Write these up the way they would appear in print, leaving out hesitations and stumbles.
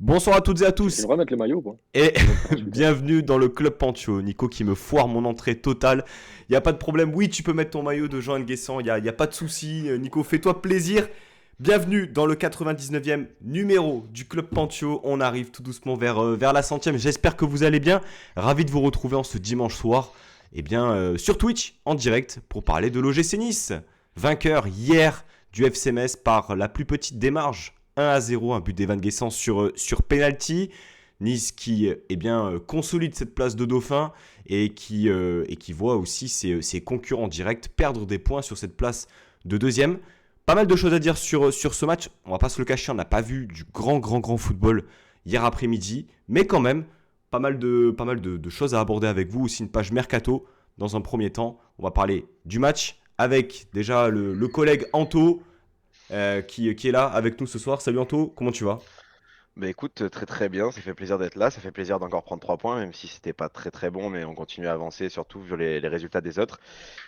Bonsoir à toutes et à J'ai le tous droit de mettre le maillot ou pas? et Je même pas reçu ça. bienvenue dans le Club Pantio. Nico qui me foire mon entrée totale. Il n'y a pas de problème. Oui, tu peux mettre ton maillot de Jean Nguessan. Il y a pas de souci. Nico, fais-toi plaisir. Bienvenue dans le 99e numéro du Club Pantio. On arrive tout doucement vers la centième. J'espère que vous allez bien. Ravi de vous retrouver en ce dimanche soir. Sur Twitch en direct pour parler de l'OGC Nice. Vainqueur hier du FC Metz par la plus petite démarche 1-0, un but d'Evan Guessant sur penalty. Nice qui consolide cette place de dauphin et qui voit aussi ses concurrents directs perdre des points sur cette place de deuxième. Pas mal de choses à dire sur ce match. On va pas se le cacher, on n'a pas vu du grand football hier après-midi. Mais quand même, pas mal de choses à aborder avec vous. Aussi une page mercato. Dans un premier temps, on va parler du match avec déjà le collègue Anto qui est là avec nous ce soir. Salut Anto, comment tu vas? Bah écoute, très très bien, ça fait plaisir d'être là, ça fait plaisir d'encore prendre 3 points, même si c'était pas très très bon, mais on continue à avancer, surtout vu les résultats des autres.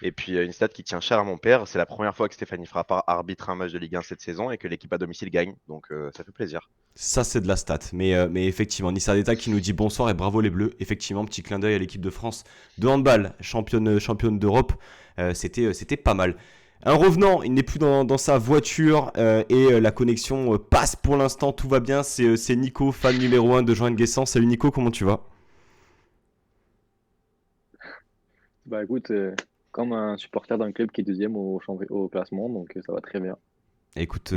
Et puis une stat qui tient cher à mon père, c'est la première fois que Stéphanie Frappard arbitre un match de Ligue 1 cette saison et que l'équipe à domicile gagne, donc ça fait plaisir. Ça, c'est de la stat. Mais effectivement, Nissa Deta qui nous dit bonsoir et bravo les Bleus. Effectivement, petit clin d'œil à l'équipe de France de handball, championne d'Europe. C'était pas mal. Un revenant, il n'est plus dans sa voiture la connexion passe pour l'instant, tout va bien. C'est Nico, fan numéro 1 de Joanne Guessant. Salut Nico, comment tu vas? Bah écoute, comme un supporter d'un club qui est deuxième au classement, donc ça va très bien. Écoute,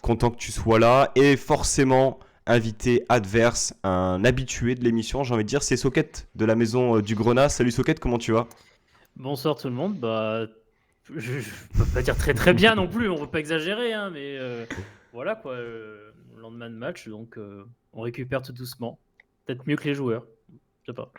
content que tu sois là. Et forcément, invité adverse, un habitué de l'émission, j'ai envie de dire, c'est Socket de la maison du Grenat. Salut Socket, comment tu vas? Bonsoir tout le monde. Je peux pas dire très très bien non plus, on veut pas exagérer, hein, mais voilà quoi. Lendemain de match, donc on récupère tout doucement. Peut-être mieux que les joueurs. Je sais pas.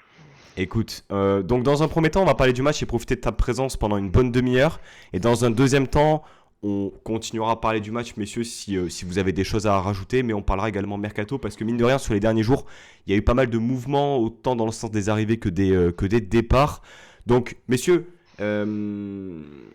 Écoute, donc dans un premier temps, on va parler du match et profiter de ta présence pendant une bonne demi-heure. Et dans un deuxième temps, on continuera à parler du match, messieurs, si vous avez des choses à rajouter. Mais on parlera également mercato parce que mine de rien, sur les derniers jours, il y a eu pas mal de mouvements, autant dans le sens des arrivées que des départs. Donc, messieurs,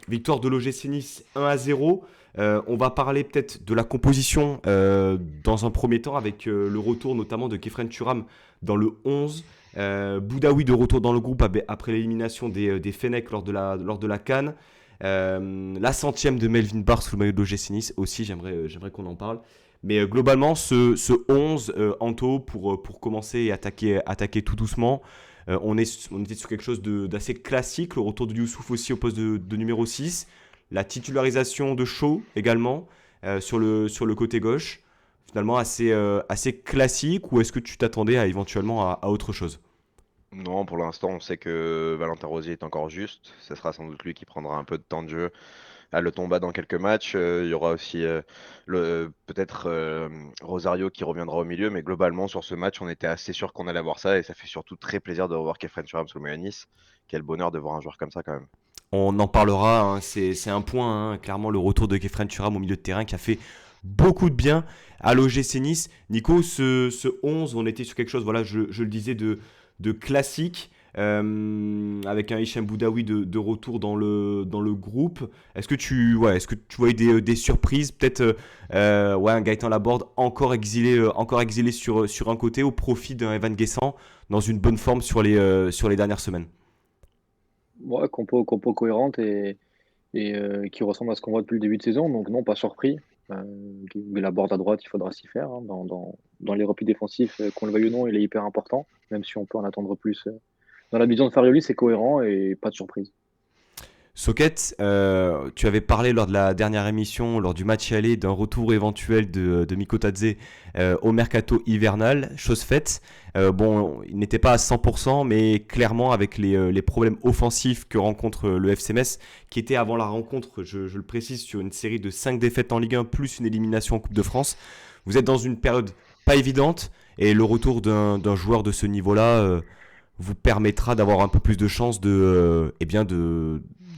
victoire de l'OGC Nice 1-0. On va parler peut-être de la composition dans un premier temps avec le retour notamment de Kefren Turam dans le 11. Boudaoui de retour dans le groupe après l'élimination des Fennecs lors de la CAN. La centième de Melvin Barr sous le maillot de l'OGC Nice aussi, j'aimerais qu'on en parle. Mais globalement, ce 11, Anto, pour commencer et attaquer tout doucement, on était sur quelque chose d'assez classique. Le retour de Youssouf aussi au poste de numéro 6. La titularisation de Shaw également sur le côté gauche. Finalement assez classique, ou est-ce que tu t'attendais éventuellement à autre chose? Non, pour l'instant, on sait que Valentin Rosier est encore juste, ce sera sans doute lui qui prendra un peu de temps de jeu à Le Tomba dans quelques matchs. Il y aura aussi peut-être Rosario qui reviendra au milieu, mais globalement sur ce match, on était assez sûr qu'on allait voir ça et ça fait surtout très plaisir de revoir Kefren Turam sous le maillot de Nice. Quel bonheur de voir un joueur comme ça quand même. On en parlera, hein, c'est un point, hein, clairement le retour de Kefren Turam au milieu de terrain qui a fait beaucoup de bien à l'OGC Nice. Nico, ce 11, on était sur quelque chose, voilà, je le disais, de classique, avec un Hicham Boudaoui de retour dans le groupe. Est-ce que tu voyais des surprises, peut-être un Gaëtan Laborde encore exilé sur un côté au profit d'un Evan Guessant dans une bonne forme sur les dernières semaines? Ouais, compo cohérente et qui ressemble à ce qu'on voit depuis le début de saison, donc non, pas surpris. Mais la board à droite, il faudra s'y faire, hein, dans les replis défensifs, qu'on le veuille ou non, il est hyper important, même si on peut en attendre plus. Dans la vision de Farioli, c'est cohérent et pas de surprise. Socket, tu avais parlé lors de la dernière émission, lors du match aller, d'un retour éventuel de Mikotadze au mercato hivernal, chose faite. Bon, il n'était pas à 100%, mais clairement avec les problèmes offensifs que rencontre le FC Metz, qui était avant la rencontre, je le précise, sur une série de 5 défaites en Ligue 1 plus une élimination en Coupe de France. Vous êtes dans une période pas évidente et le retour d'un joueur de ce niveau-là vous permettra d'avoir un peu plus de chances de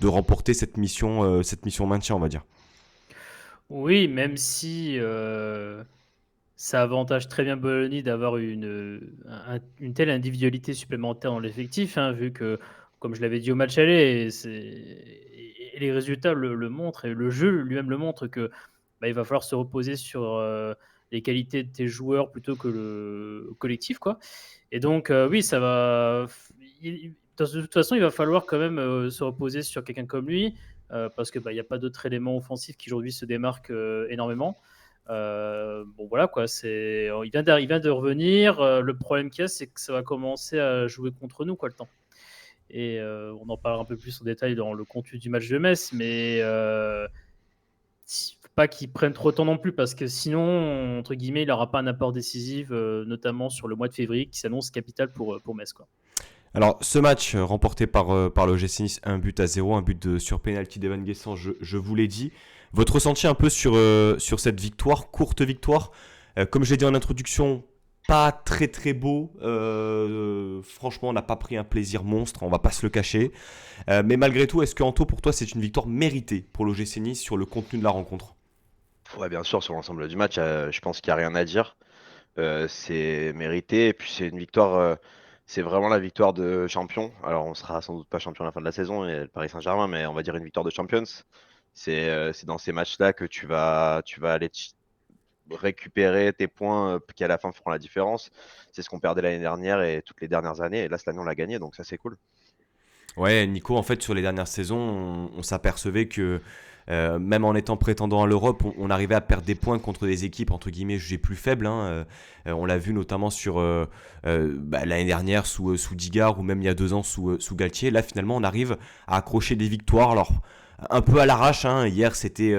remporter cette mission maintien, on va dire. Oui, même si ça avantage très bien Bologna d'avoir une telle individualité supplémentaire dans l'effectif, hein, vu que, comme je l'avais dit au match aller, et les résultats le montrent et le jeu lui-même le montre que il va falloir se reposer sur les qualités de tes joueurs plutôt que le collectif, quoi. Et donc, oui, ça va. De toute façon, il va falloir quand même se reposer sur quelqu'un comme lui, parce que il n'y a pas d'autres éléments offensifs qui aujourd'hui se démarquent énormément. Bon voilà quoi, il vient de revenir. Le problème qu'il y a, c'est que ça va commencer à jouer contre nous quoi le temps. Et on en parlera un peu plus en détail dans le contenu du match de Metz, mais faut pas qu'il prenne trop de temps non plus parce que sinon, entre guillemets, il n'aura pas un apport décisif, notamment sur le mois de février qui s'annonce capital pour Metz quoi. Alors, ce match remporté par le l'OGC Nice, 1-0, un but sur penalty d'Evan Guessant, je vous l'ai dit. Votre ressenti un peu sur cette victoire, courte victoire. Comme je l'ai dit en introduction, pas très très beau. Franchement, on n'a pas pris un plaisir monstre, on va pas se le cacher. Mais malgré tout, est-ce que Anto, pour toi, c'est une victoire méritée pour l'OGC Nice sur le contenu de la rencontre? Ouais, bien sûr, sur l'ensemble du match, je pense qu'il n'y a rien à dire. C'est mérité. Et puis c'est une victoire, c'est vraiment la victoire de champion. Alors on sera sans doute pas champion à la fin de la saison et le Paris Saint-Germain, mais on va dire une victoire de Champions. C'est dans ces matchs-là que tu vas aller récupérer tes points qui à la fin feront la différence. C'est ce qu'on perdait l'année dernière et toutes les dernières années. Et là, cette année, on l'a gagné, donc ça, c'est cool. Ouais, Nico, en fait, sur les dernières saisons, on s'apercevait que même en étant prétendant à l'Europe, on arrivait à perdre des points contre des équipes entre guillemets jugées plus faibles, hein. On l'a vu notamment sur l'année dernière sous Digard ou même il y a 2 ans sous Galtier. Là, finalement, on arrive à accrocher des victoires. Alors, un peu à l'arrache, hein. Hier, c'était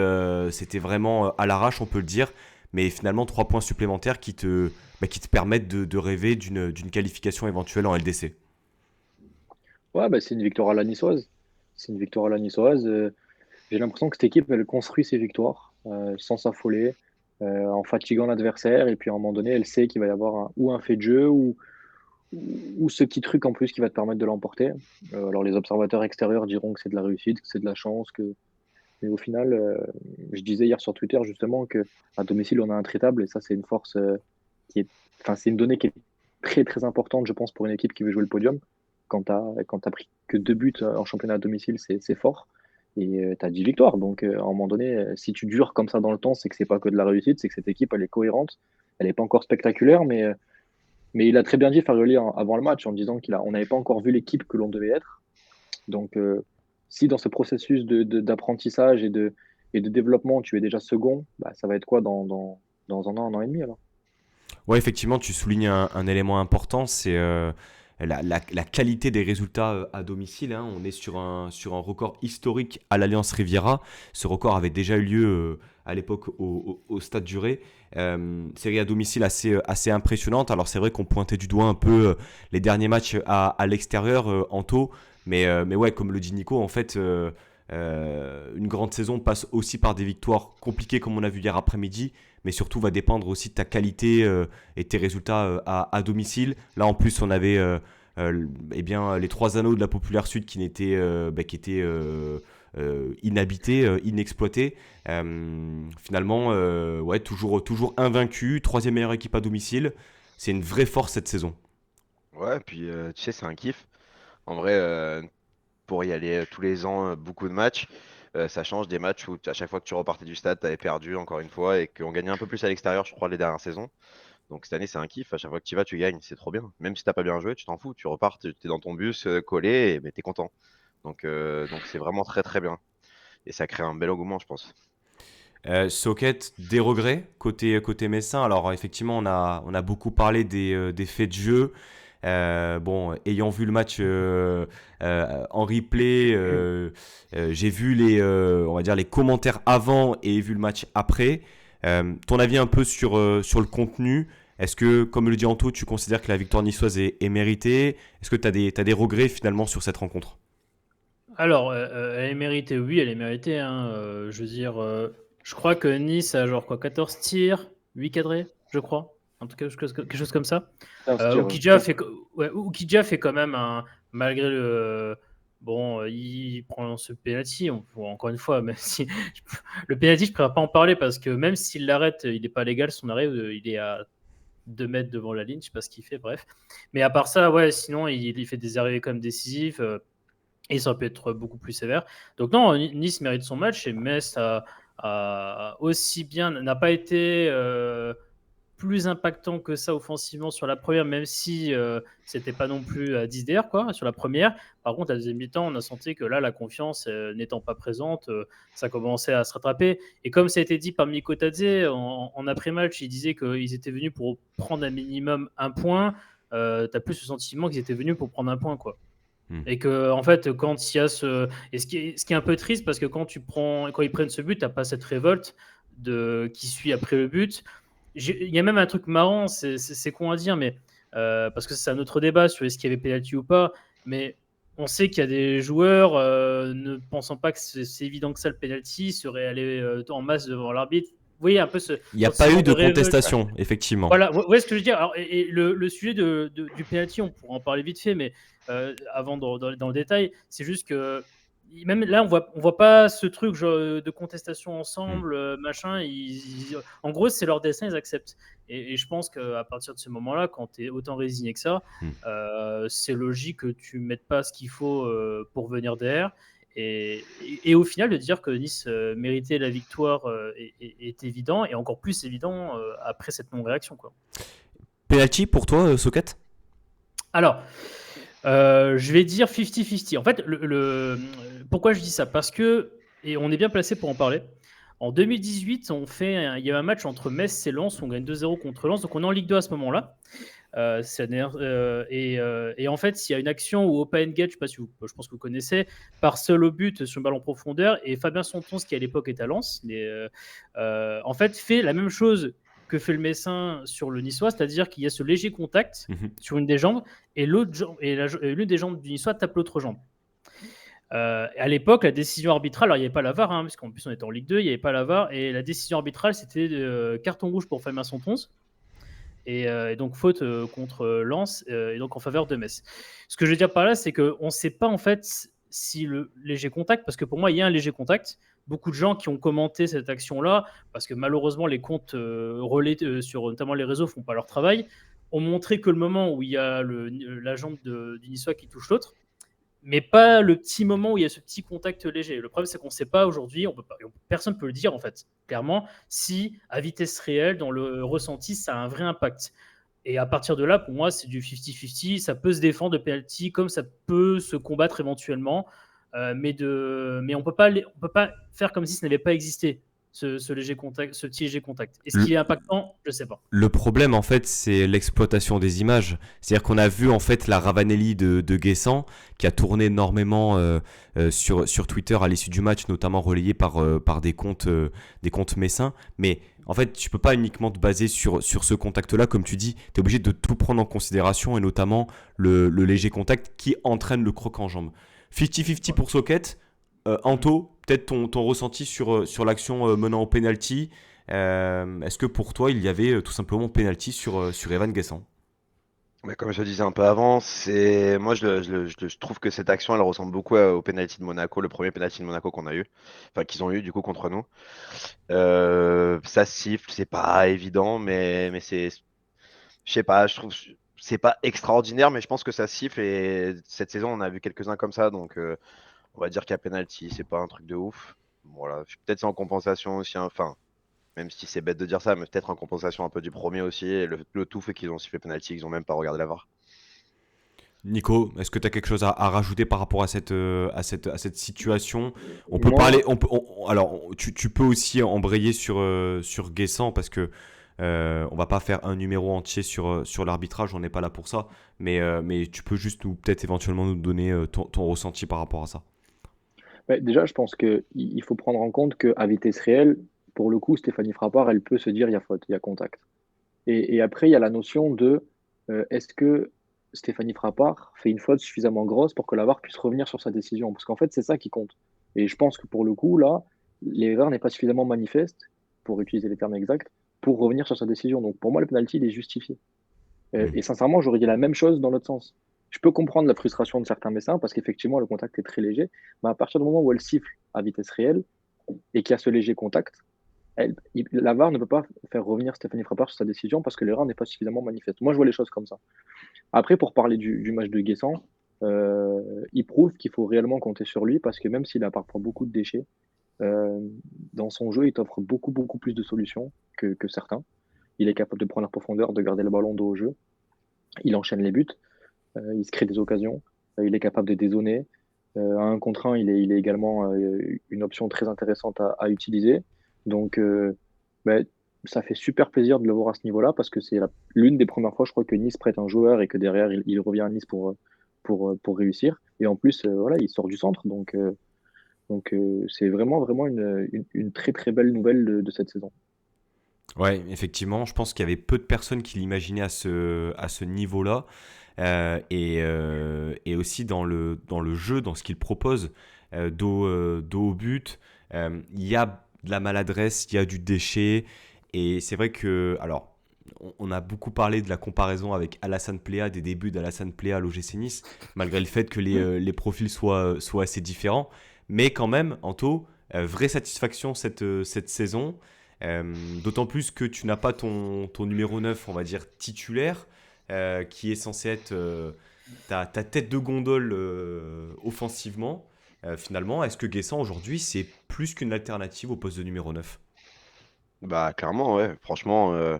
vraiment à l'arrache, on peut le dire. Mais finalement, 3 points supplémentaires qui te permettent de rêver d'une qualification éventuelle en LDC. Ouais, bah, c'est une victoire à la niçoise. C'est une victoire à la niçoise. J'ai l'impression que cette équipe, elle construit ses victoires sans s'affoler, en fatiguant l'adversaire. Et puis à un moment donné, elle sait qu'il va y avoir ou un fait de jeu ou ce petit truc en plus qui va te permettre de l'emporter. Alors les observateurs extérieurs diront que c'est de la réussite, que c'est de la chance, mais au final, je disais hier sur Twitter justement que à domicile, on est intraitable et ça, c'est une force qui est, enfin, c'est une donnée qui est très très importante, je pense, pour une équipe qui veut jouer le podium. Quand t'as pris que 2 buts en championnat à domicile, c'est fort. Et tu as 10 victoires. Donc, à un moment donné, si tu dures comme ça dans le temps, c'est que c'est pas que de la réussite, c'est que cette équipe, elle est cohérente. Elle n'est pas encore spectaculaire, mais il a très bien dit, Farioli, avant le match, en disant on n'avait pas encore vu l'équipe que l'on devait être. Donc, si dans ce processus d'apprentissage et de développement, tu es déjà second, bah, ça va être quoi dans un an et demi alors? Ouais, effectivement, tu soulignes un élément important, c'est la qualité des résultats à domicile, hein. On est sur un record historique à l'Alliance Riviera. Ce record avait déjà eu lieu à l'époque au Stade du Ré. Série à domicile assez impressionnante. Alors c'est vrai qu'on pointait du doigt un peu les derniers matchs à l'extérieur, Anto. Mais ouais, comme le dit Nico, en fait, une grande saison passe aussi par des victoires compliquées comme on a vu hier après-midi, mais surtout va dépendre aussi de ta qualité et tes résultats à domicile. Là en plus on avait eh bien, les 3 anneaux de la Populaire Sud qui étaient inhabités, inexploités. Finalement, ouais, toujours invaincu, troisième meilleure équipe à domicile. C'est une vraie force cette saison. Ouais, puis tu sais, c'est un kiff. En vrai, pour y aller tous les ans, beaucoup de matchs, ça change des matchs où à chaque fois que tu repartais du stade, tu avais perdu encore une fois et qu'on gagnait un peu plus à l'extérieur, je crois, les dernières saisons. Donc cette année, c'est un kiff. À chaque fois que tu y vas, tu gagnes. C'est trop bien. Même si t'as pas bien joué, tu t'en fous. Tu repars, tu es dans ton bus collé, mais t'es content. Donc c'est vraiment très très bien. Et ça crée un bel engouement, je pense. Socket, des regrets côté Messin. Alors effectivement, on a beaucoup parlé des faits de jeu. Bon, ayant vu le match en replay, j'ai vu on va dire les commentaires avant et vu le match après. Ton avis un peu sur le contenu. Est-ce que, comme le dit Anto, tu considères que la victoire niçoise est méritée? Est-ce que t'as des regrets finalement sur cette rencontre? Alors, elle est méritée, oui, elle est méritée, hein, je veux dire, je crois que Nice a genre quoi, 14 tirs, 8 cadrés, je crois, en tout cas quelque chose comme ça. C'est un tir, ouais. Oukidja fait quand même malgré le bon, il prend ce penalty, encore une fois, même si le penalty, je préfère pas en parler parce que même s'il l'arrête, il n'est pas légal son arrêt, il est à 2 mètres devant la ligne, je sais pas ce qu'il fait, bref. Mais à part ça, ouais, sinon il fait des arrêts quand même décisifs. Et ça aurait pu être beaucoup plus sévère. Donc non, Nice mérite son match et Metz a aussi bien n'a pas été plus impactant que ça offensivement sur la première, même si c'était pas non plus à 10 DR quoi, sur la première. Par contre, à la deuxième mi-temps, on a senti que là, la confiance n'étant pas présente, ça commençait à se rattraper. Et comme ça a été dit par Miko Tadze en après-match, il disait qu'ils étaient venus pour prendre un minimum un point. Tu as plus le sentiment qu'ils étaient venus pour prendre un point, quoi. Et que, en fait, quand il y a et ce qui est un peu triste, parce que quand ils prennent ce but, tu n'as pas cette révolte qui suit après le but. Il y a même un truc marrant, c'est con à dire, mais parce que c'est un autre débat sur est-ce qu'il y avait penalty ou pas, mais on sait qu'il y a des joueurs ne pensant pas que c'est évident que ça, le penalty, seraient allés en masse devant l'arbitre. Vous voyez un peu Il n'y a pas eu de contestation, effectivement. Voilà, vous voyez ce que je veux dire. Alors, et le sujet du penalty, on pourra en parler vite fait, mais avant dans le détail, c'est juste que même là, on voit pas ce truc genre, de contestation ensemble, machin. En gros, c'est leur destin, ils acceptent. Et je pense qu'à partir de ce moment-là, quand tu es autant résigné que ça, c'est logique que tu mettes pas ce qu'il faut pour venir derrière. Et au final, de dire que Nice méritait la victoire est évident, et encore plus évident après cette non-réaction, quoi. Penalty pour toi, Socket ? Alors, je vais dire 50-50. En fait, pourquoi je dis ça ? Parce que, et on est bien placé pour en parler, en 2018, il y a un match entre Metz et Lens, on gagne 2-0 contre Lens, donc on est en Ligue 2 à ce moment-là. Et en fait, il y a une action où Opa Engage, je pense que vous connaissez, part seul au but sur le ballon en profondeur, et Fabien Santon, qui à l'époque est à Lens, en fait, fait la même chose que fait le Messin sur le Niçois, c'est-à-dire qu'il y a ce léger contact sur une des jambes, et l'une des jambes du Niçois tape l'autre jambe. À l'époque, la décision arbitrale, alors il n'y avait pas la VAR, parce qu'en plus on était en Ligue 2, il n'y avait pas la VAR, et la décision arbitrale, c'était carton rouge pour Fabien Santon, et donc faute contre Lens, et donc en faveur de Metz. Ce que je veux dire par là, c'est qu'on ne sait pas en fait si le léger contact, parce que pour moi il y a un léger contact. Beaucoup de gens qui ont commenté cette action-là, parce que malheureusement les comptes relais sur notamment les réseaux font pas leur travail, ont montré que le moment où il y a la jambe du Niçois qui touche l'autre, mais pas le petit moment où il y a ce petit contact léger. Le problème, c'est qu'on ne sait pas aujourd'hui, personne ne peut le dire en fait, clairement, si à vitesse réelle, dans le ressenti, ça a un vrai impact. Et à partir de là, pour moi, c'est du 50-50. Ça peut se défendre de penalty, comme ça peut se combattre éventuellement, mais on peut pas faire comme si ça n'avait pas existé. Ce léger contact, ce petit léger contact. Est-ce qu'il est impactant ? Je ne sais pas. Le problème, en fait, c'est l'exploitation des images. C'est-à-dire qu'on a vu, en fait, la Ravanelli de Guessant, qui a tourné énormément sur Twitter à l'issue du match, notamment relayé par des comptes messins. Mais en fait, tu peux pas uniquement te baser sur ce contact-là. Comme tu dis, tu es obligé de tout prendre en considération, et notamment le léger contact qui entraîne le croc en jambe. 50-50 pour Socket. Anto, peut-être ton ressenti sur l'action menant au penalty. Est-ce que pour toi, il y avait tout simplement penalty sur Evan Guessant ? Mais comme je le disais un peu avant, moi je trouve que cette action elle ressemble beaucoup au penalty de Monaco, le premier penalty de Monaco qu'on a eu, enfin qu'ils ont eu du coup contre nous. Ça siffle, c'est pas évident, mais je sais pas, je trouve c'est pas extraordinaire, mais je pense que ça siffle, et cette saison on a vu quelques-uns comme ça, donc on va dire qu'il y a penalty, c'est pas un truc de ouf. Voilà, peut-être c'est en compensation aussi, enfin. Même si c'est bête de dire ça, mais peut-être en compensation un peu du premier aussi. Et le tout fait qu'ils ont sifflé penalty, qu'ils ont même pas regardé la VAR. Nico, est-ce que tu as quelque chose à rajouter par rapport à cette situation ? On peut parler. Alors, tu peux aussi embrayer sur Guessant, parce que on va pas faire un numéro entier sur l'arbitrage, on n'est pas là pour ça. Mais tu peux juste peut-être éventuellement nous donner ton ressenti par rapport à ça. Ouais, déjà, je pense qu'il faut prendre en compte qu'à vitesse réelle, pour le coup, Stéphanie Frappard, elle peut se dire il y a faute, il y a contact. Et après, il y a la notion de est-ce que Stéphanie Frappard fait une faute suffisamment grosse pour que la VAR puisse revenir sur sa décision? Parce qu'en fait, c'est ça qui compte. Et je pense que pour le coup, là, l'erreur n'est pas suffisamment manifeste, pour utiliser les termes exacts, pour revenir sur sa décision. Donc pour moi, le penalty, il est justifié. Et sincèrement, j'aurais dit la même chose dans l'autre sens. Je peux comprendre la frustration de certains messins parce qu'effectivement, le contact est très léger. Mais à partir du moment où elle siffle à vitesse réelle et qu'il y a ce léger contact, la VAR ne peut pas faire revenir Stéphanie Frappard sur sa décision parce que l'erreur n'est pas suffisamment manifeste. Moi, je vois les choses comme ça. Après, pour parler du match de Guessant, il prouve qu'il faut réellement compter sur lui parce que même s'il a parfois beaucoup de déchets, dans son jeu, il t'offre beaucoup plus de solutions que certains. il est capable de prendre la profondeur, de garder le ballon dos au jeu. Il enchaîne les buts, il se crée des occasions, il est capable de dézonner. À 1 contre 1, il est également une option très intéressante à utiliser. Donc, ben, ça fait super plaisir de le voir à ce niveau-là parce que c'est l'une des premières fois, je crois, que Nice prête un joueur et que derrière, il revient à Nice pour réussir. Et en plus, voilà, il sort du centre. Donc, c'est vraiment une très très belle nouvelle de cette saison. Ouais, effectivement, je pense qu'il y avait peu de personnes qui l'imaginaient à ce niveau-là. Et aussi dans le jeu, dans ce qu'il propose, dos au but, il y a de la maladresse, il y a du déchet. Et c'est vrai que, alors, on a beaucoup parlé de la comparaison avec Alassane Plea, des débuts d'Alassane Plea à l'OGC Nice, malgré le fait que les profils soient assez différents. Mais quand même, Anto, vraie satisfaction cette saison. D'autant plus que tu n'as pas ton numéro 9, on va dire, titulaire, qui est censé être ta tête de gondole offensivement. Finalement, est-ce que Guessant aujourd'hui, c'est plus qu'une alternative au poste de numéro 9? Bah clairement, ouais. Franchement,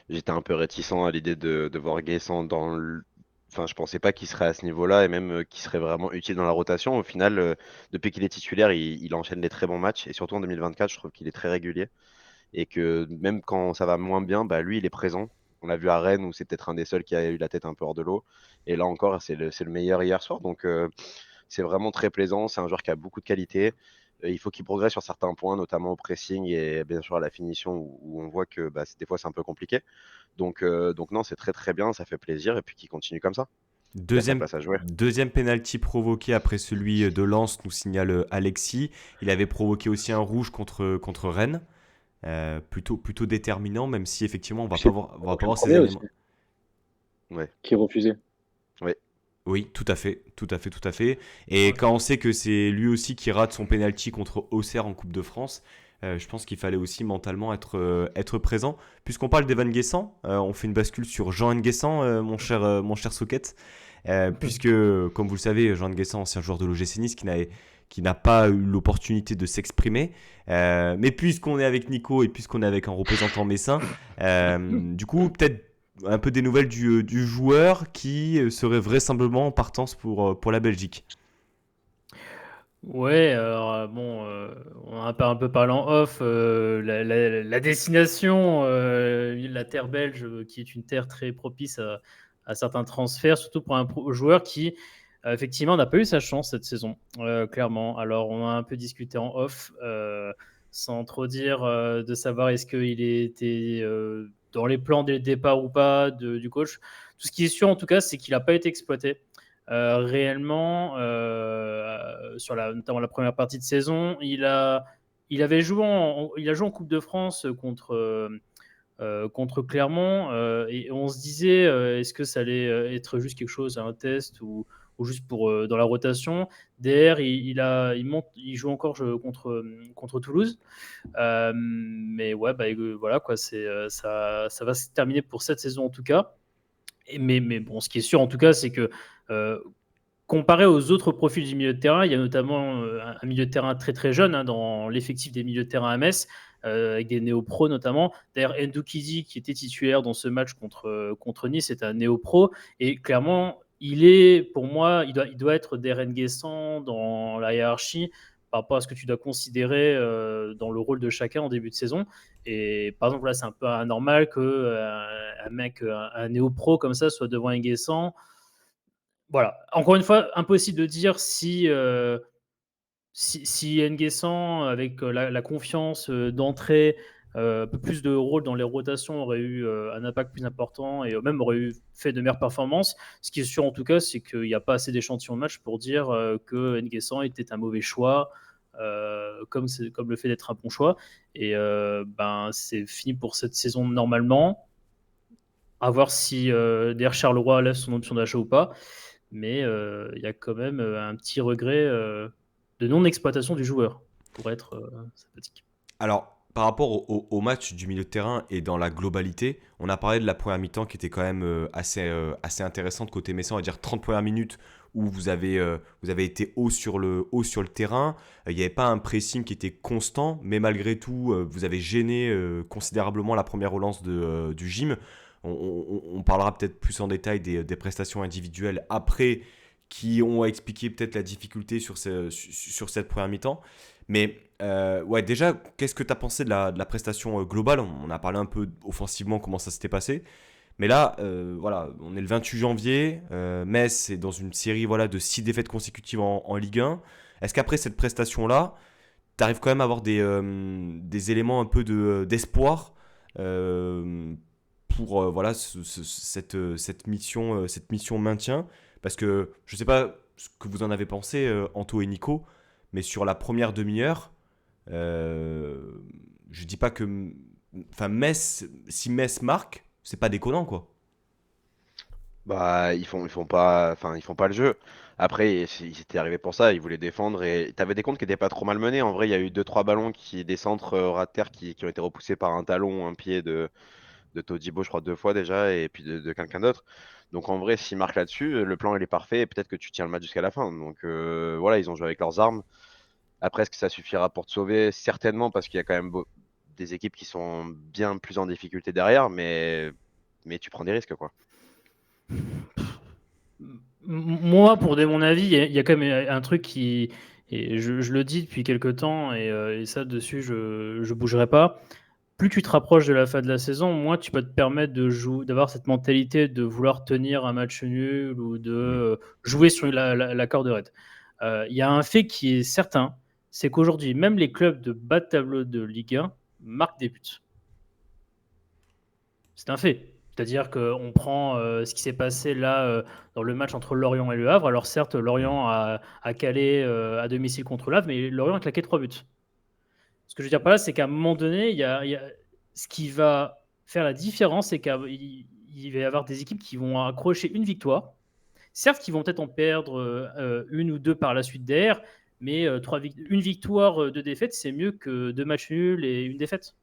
j'étais un peu réticent à l'idée de voir Guessant dans le... Enfin, je pensais pas qu'il serait à ce niveau-là et même qu'il serait vraiment utile dans la rotation. Au final, depuis qu'il est titulaire, il enchaîne des très bons matchs. Et surtout en 2024, je trouve qu'il est très régulier. Et que même quand ça va moins bien, bah lui, il est présent. On l'a vu à Rennes où c'est peut-être un des seuls qui a eu la tête un peu hors de l'eau. Et là encore, c'est le meilleur hier soir. Donc c'est vraiment très plaisant. C'est un joueur qui a beaucoup de qualité. Il faut qu'il progresse sur certains points, notamment au pressing et bien sûr à la finition où on voit que bah, des fois c'est un peu compliqué. Donc non, c'est très très bien, ça fait plaisir et puis qu'il continue comme ça. Il a sa Deuxième, place à jouer. deuxième penalty provoqué après celui de Lens, nous signale Alexis. Il avait provoqué aussi un rouge contre Rennes. Plutôt déterminant, même si effectivement Puis c'est on va pas le voir ces premier aussi éléments. Ouais, qui est refusé. ouais. Oui, tout à fait. Et quand on sait que c'est lui aussi qui rate son penalty contre Auxerre en Coupe de France, je pense qu'il fallait aussi mentalement être présent. Puisqu'on parle d'Evan Guessant, on fait une bascule sur Jean Guessant, mon cher Socket. Puisque, comme vous le savez, Jean Guessant, ancien joueur de l'OGC Nice, qui n'a pas eu l'opportunité de s'exprimer. Mais puisqu'on est avec Nico et puisqu'on est avec un représentant messin, du coup, peut-être un peu des nouvelles du joueur qui serait vraisemblablement en partance pour la Belgique. Ouais, alors bon, on en a un peu parlé en off, la destination, la terre belge, qui est une terre très propice à certains transferts, surtout pour un joueur qui, effectivement, n'a pas eu sa chance cette saison, clairement. Alors, on a un peu discuté en off, sans trop dire, de savoir est-ce qu'il était dans les plans dès le départ ou pas du coach. Tout ce qui est sûr, en tout cas, c'est qu'il n'a pas été exploité. Réellement, notamment la première partie de saison, il a joué en Coupe de France contre Clermont, et on se disait, est-ce que ça allait être juste quelque chose, un test ou juste pour dans la rotation. Derrière, il joue encore contre Toulouse. Mais ouais, bah, voilà quoi, ça va se terminer pour cette saison en tout cas. Mais bon, ce qui est sûr en tout cas, c'est que comparé aux autres profils du milieu de terrain, il y a notamment un milieu de terrain très très jeune dans l'effectif des milieux de terrain à Metz, avec des néo-pros notamment. D'ailleurs, Ndoukizi, qui était titulaire dans ce match contre Nice, est un néo-pro. Et clairement, pour moi, il doit être Deren Guessant dans la hiérarchie par rapport à ce que tu dois considérer dans le rôle de chacun en début de saison. Et par exemple, là, c'est un peu anormal un néo-pro comme ça soit devant un Guessant. Voilà. Encore une fois, impossible de dire si N'Guessan, avec la confiance d'entrée, un peu plus de rôle dans les rotations, aurait eu un impact plus important et même aurait fait de meilleures performances. Ce qui est sûr en tout cas, c'est qu'il n'y a pas assez d'échantillons de match pour dire que N'Guessan était un mauvais choix, comme le fait d'être un bon choix. Et c'est fini pour cette saison normalement. À voir si d'ailleurs Charleroi lève son option d'achat ou pas. Mais il y a quand même un petit regret de non-exploitation du joueur, pour être sympathique. Alors, par rapport au match du milieu de terrain et dans la globalité, on a parlé de la première mi-temps qui était quand même assez intéressante côté messin, on va dire 30 premières minutes où vous avez été haut sur le terrain. Il n'y avait pas un pressing qui était constant, mais malgré tout, vous avez gêné considérablement la première relance du gym. On parlera peut-être plus en détail des prestations individuelles après, qui ont expliqué peut-être la difficulté sur cette première mi-temps. Mais ouais, déjà, qu'est-ce que tu as pensé de la prestation globale? On a parlé un peu offensivement comment ça s'était passé. Mais là, voilà, on est le 28 janvier. Metz est dans une série voilà, de 6 défaites consécutives en Ligue 1. Est-ce qu'après cette prestation-là, tu arrives quand même à avoir des éléments un peu d'espoir pour voilà, cette mission maintien? Parce que je ne sais pas ce que vous en avez pensé, Anto et Nico, mais sur la première demi-heure, je ne dis pas que. Enfin, si Metz marque, c'est pas déconnant, quoi. Bah, ils font pas le jeu. Après, ils étaient arrivés pour ça, ils voulaient défendre et t'avais des comptes qui étaient pas trop mal menés. En vrai, il y a eu deux trois ballons des centres ras de terre qui ont été repoussés par un talon, un pied de Todibo, je crois, deux fois déjà, et puis de quelqu'un d'autre. Donc en vrai, s'ils marquent là-dessus, le plan il est parfait et peut-être que tu tiens le match jusqu'à la fin. Donc voilà, ils ont joué avec leurs armes. Après, est-ce que ça suffira pour te sauver? Certainement, parce qu'il y a quand même des équipes qui sont bien plus en difficulté derrière, mais tu prends des risques, quoi. Moi, pour donner mon avis, il y a quand même un truc qui. Et je le dis depuis quelques temps, et ça, dessus, je ne bougerai pas. Plus tu te rapproches de la fin de la saison, moins tu peux te permettre d'avoir cette mentalité de vouloir tenir un match nul ou de jouer sur la corde raide. Il y a un fait qui est certain, c'est qu'aujourd'hui, même les clubs de bas de tableau de Ligue 1 marquent des buts. C'est un fait. C'est-à-dire qu'on prend ce qui s'est passé là dans le match entre Lorient et Le Havre. Alors certes, Lorient a calé à domicile contre Le Havre, mais Lorient a claqué 3 buts. Ce que je veux dire par là, c'est qu'à un moment donné, ce qui va faire la différence, c'est qu'il va y avoir des équipes qui vont accrocher une victoire. Certes, qui vont peut-être en perdre une ou deux par la suite derrière, mais une victoire, deux défaites, c'est mieux que 2 matchs nuls et une défaite.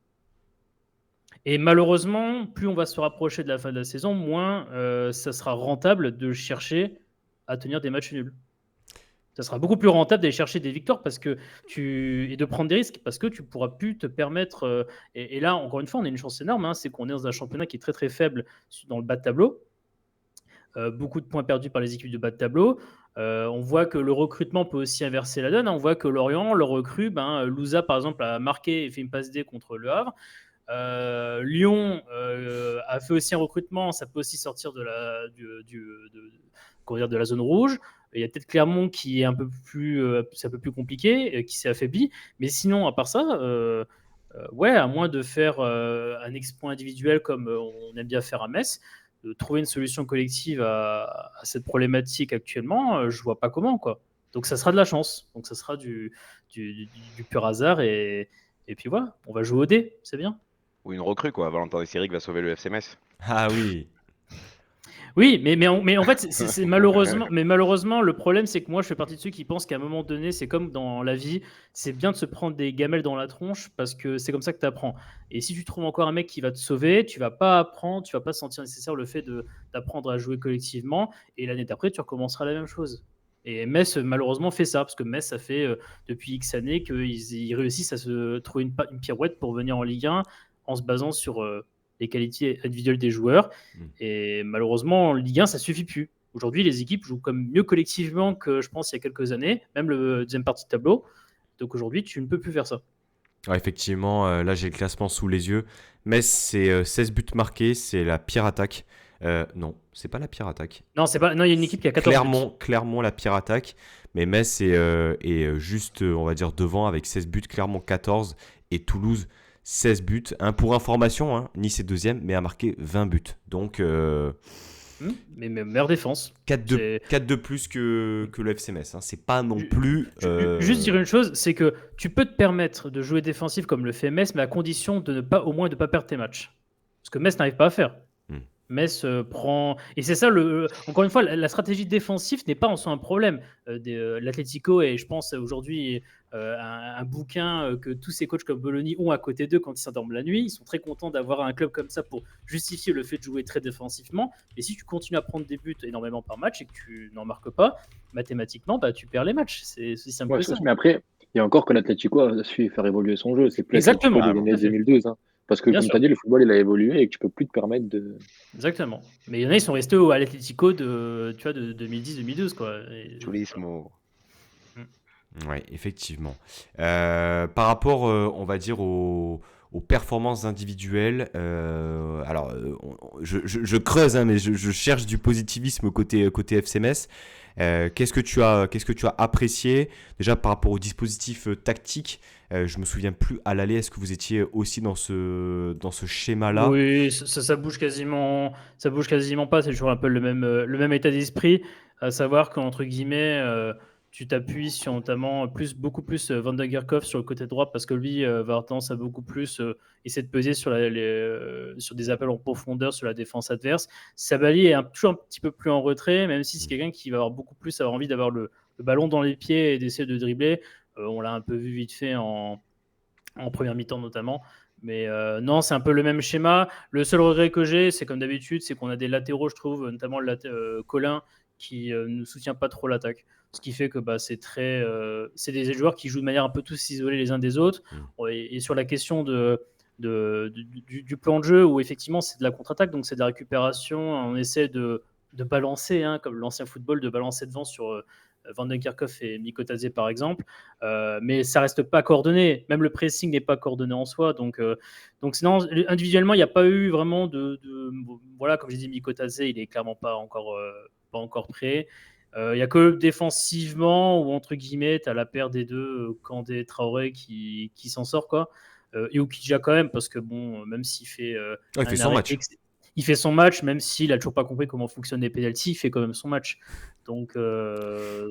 Et malheureusement, plus on va se rapprocher de la fin de la saison, moins ça sera rentable de chercher à tenir des matchs nuls. Ça sera beaucoup plus rentable d'aller chercher des victoires et de prendre des risques parce que tu pourras plus te permettre. Et là, encore une fois, on a une chance énorme, c'est qu'on est dans un championnat qui est très très faible dans le bas de tableau. Beaucoup de points perdus par les équipes de bas de tableau. On voit que le recrutement peut aussi inverser la donne. On voit que Lorient, le recrue, Louza par exemple a marqué et fait une passe D contre Le Havre. Lyon a fait aussi un recrutement, ça peut aussi sortir de la zone rouge. Il y a peut-être Clermont qui est c'est un peu plus compliqué, qui s'est affaibli. Mais sinon, à part ça, ouais, à moins de faire un exploit individuel comme on aime bien faire à Metz, de trouver une solution collective à cette problématique actuellement, je vois pas comment, quoi. Donc ça sera de la chance. Donc ça sera du pur hasard. Et puis voilà, on va jouer au dé, c'est bien. Ou une recrue, quoi. Valentin Desséric va sauver le FC Metz. Ah oui. Oui, mais en fait, c'est malheureusement, le problème, c'est que moi, je fais partie de ceux qui pensent qu'à un moment donné, c'est comme dans la vie, c'est bien de se prendre des gamelles dans la tronche parce que c'est comme ça que tu apprends. Et si tu trouves encore un mec qui va te sauver, tu vas pas apprendre, tu vas pas sentir nécessaire le fait d'apprendre à jouer collectivement. Et l'année d'après, tu recommenceras la même chose. Et Metz, malheureusement, fait ça parce que Metz, ça fait depuis X années qu'ils réussissent à se trouver une pirouette pour venir en Ligue 1 en se basant sur les qualités individuelles des joueurs. Et malheureusement, en Ligue 1, ça suffit plus. Aujourd'hui, les équipes jouent comme mieux collectivement que, je pense, il y a quelques années, même le deuxième partie de tableau. Donc aujourd'hui, tu ne peux plus faire ça. Ouais, effectivement, là j'ai le classement sous les yeux. Metz, c'est 16 buts marqués, c'est la pire attaque. Non, c'est pas la pire attaque. Non, il y a une équipe qui a 14 buts. Clairement la pire attaque. Mais Metz est juste, on va dire, devant avec 16 buts, Clermont 14 et Toulouse 16 buts. Pour information, Nice est deuxième, mais a marqué 20 buts. Donc, mais meilleure défense. 4 de plus que le FC Metz. C'est pas non plus... Juste dire une chose, c'est que tu peux te permettre de jouer défensif comme le fait Metz, mais à condition de ne pas perdre tes matchs. Parce que Metz n'arrive pas à faire. Metz prend... Et c'est ça, encore une fois, la stratégie défensive n'est pas en soi un problème. L'Atlético est, je pense, aujourd'hui un bouquin que tous ces coachs comme Bologna ont à côté d'eux quand ils s'endorment la nuit. Ils sont très contents d'avoir un club comme ça pour justifier le fait de jouer très défensivement. Et si tu continues à prendre des buts énormément par match et que tu n'en marques pas, mathématiquement, tu perds les matchs. C'est aussi simple que ça. Mais après, il y a encore que l'Atlético a su faire évoluer son jeu. C'est plus Exactement. l'Atlético des années 2012. Parce que, Bien comme sûr. tu as dit, le football, il a évolué et que tu peux plus te permettre de. Exactement. Mais il y en a, ils sont restés à l'Atlético de 2010-2012, quoi. Turismo. Oui, effectivement. Par rapport, on va dire, aux performances individuelles, je creuse, hein, mais je cherche du positivisme côté FC Metz. Qu'est-ce que tu as apprécié déjà par rapport au dispositif tactique? Je me souviens plus à l'aller. Est-ce que vous étiez aussi dans ce schéma-là? Oui, ça bouge quasiment pas. C'est toujours un peu le même état d'esprit, à savoir qu'entre guillemets, tu t'appuies sur notamment beaucoup plus Van de Gerkhoff sur le côté droit parce que lui va avoir tendance à beaucoup plus essayer de peser sur sur des appels en profondeur sur la défense adverse. Sabali est toujours un petit peu plus en retrait, même si c'est quelqu'un qui va avoir beaucoup plus avoir envie d'avoir le ballon dans les pieds et d'essayer de dribbler. On l'a un peu vu vite fait en première mi-temps notamment. Mais non, c'est un peu le même schéma. Le seul regret que j'ai, c'est comme d'habitude, c'est qu'on a des latéraux, je trouve, notamment Colin, qui ne soutient pas trop l'attaque. Ce qui fait que c'est des joueurs qui jouent de manière un peu tous isolés les uns des autres. Et sur la question du plan de jeu, où effectivement c'est de la contre-attaque, donc c'est de la récupération, on essaie de balancer, hein, comme l'ancien football, de balancer devant sur Van den Kerkhoff et Mikotadze par exemple, mais ça reste pas coordonné. Même le pressing n'est pas coordonné en soi. Donc sinon, individuellement, il n'y a pas eu vraiment voilà, comme j'ai dit, Mikotadze, il est clairement pas encore prêt. Il n'y a que défensivement ou entre guillemets, tu as la paire des deux, Kandé, Traoré qui s'en sort quoi. Et Oukidja quand même, parce que bon, même s'il fait Il fait son match. il fait son match, même s'il a toujours pas compris comment fonctionnent les pénaltys, il fait quand même son match. Donc voilà.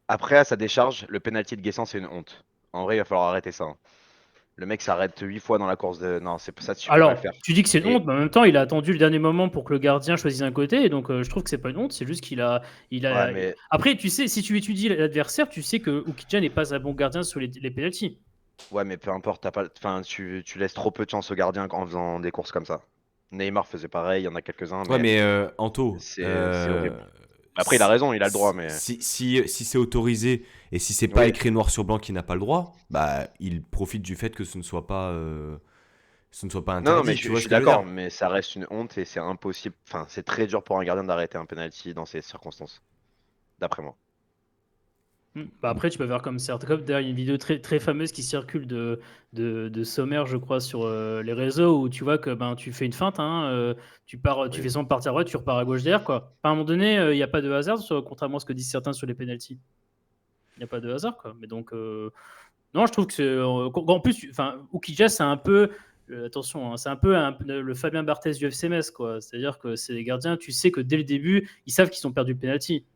Après, à sa décharge, le penalty de Guessant, c'est une honte. En vrai, il va falloir arrêter ça. Hein. Le mec s'arrête 8 fois dans la course de. Non, c'est ça, tu peux pas le faire. Tu dis que c'est une honte, mais en même temps, il a attendu le dernier moment pour que le gardien choisisse un côté, et donc je trouve que c'est pas une honte, c'est juste qu'il a. Ouais, mais... Après, tu sais, si tu étudies l'adversaire, tu sais que Oukidja n'est pas un bon gardien sur les pénaltys. Ouais, mais peu importe, enfin, tu laisses trop peu de chance au gardien en faisant des courses comme ça. Neymar faisait pareil, il y en a quelques-uns. Ouais, mais Anto, c'est horrible. Après, il a raison, il a le droit, mais. Si c'est autorisé et si c'est pas écrit noir sur blanc qu'il n'a pas le droit, il profite du fait que ce ne soit pas interdit. Non, mais je suis d'accord, mais ça reste une honte et c'est impossible. Enfin, c'est très dur pour un gardien d'arrêter un penalty dans ces circonstances, d'après moi. Après, tu peux faire comme certains. D'ailleurs, il y a une vidéo très, très fameuse qui circule de Sommer, je crois, sur les réseaux où tu vois que tu fais une feinte, hein, tu fais son partir à droite, tu repars à gauche derrière. Quoi. À un moment donné, il n'y a pas de hasard, contrairement à ce que disent certains sur les pénaltys. Il n'y a pas de hasard. Quoi. Mais donc, non, je trouve que c'est. En plus, Oukidja, c'est un peu. Attention, hein, c'est un peu le Fabien Barthez du FC Metz. C'est-à-dire que c'est des gardiens, tu sais que dès le début, ils savent qu'ils ont perdu le pénalty.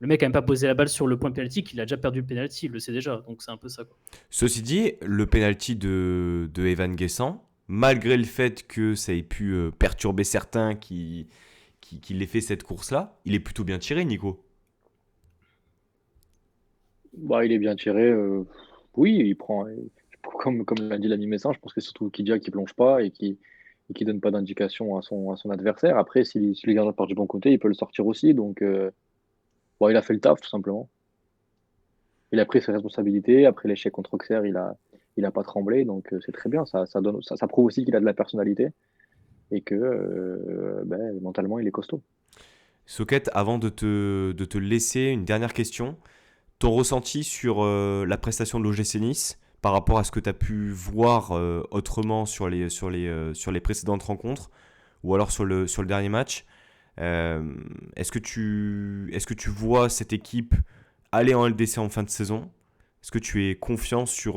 Le mec n'a même pas posé la balle sur le point de pénalty, qu'il a déjà perdu le pénalty, il le sait déjà, donc c'est un peu ça. Quoi. Ceci dit, le pénalty de Evan Guessant, malgré le fait que ça ait pu perturber certains qui l'aient fait cette course-là, il est plutôt bien tiré, Nico. Il est bien tiré. Oui, il prend. Comme l'a dit l'ami Messin, je pense que c'est surtout Kidja qui plonge pas et qui donne pas d'indication à son adversaire. Après, si le gardien part du bon côté, il peut le sortir aussi. Donc, il a fait le taf, tout simplement. Il a pris ses responsabilités. Après l'échec contre Auxerre, il a pas tremblé. Donc, c'est très bien. Ça prouve aussi qu'il a de la personnalité et que mentalement, il est costaud. Socket, avant de te laisser, une dernière question. Ton ressenti sur la prestation de l'OGC Nice par rapport à ce que tu as pu voir autrement sur les précédentes rencontres ou alors sur le dernier match. Est-ce que tu vois cette équipe aller en LDC en fin de saison? Est-ce que tu es confiant sur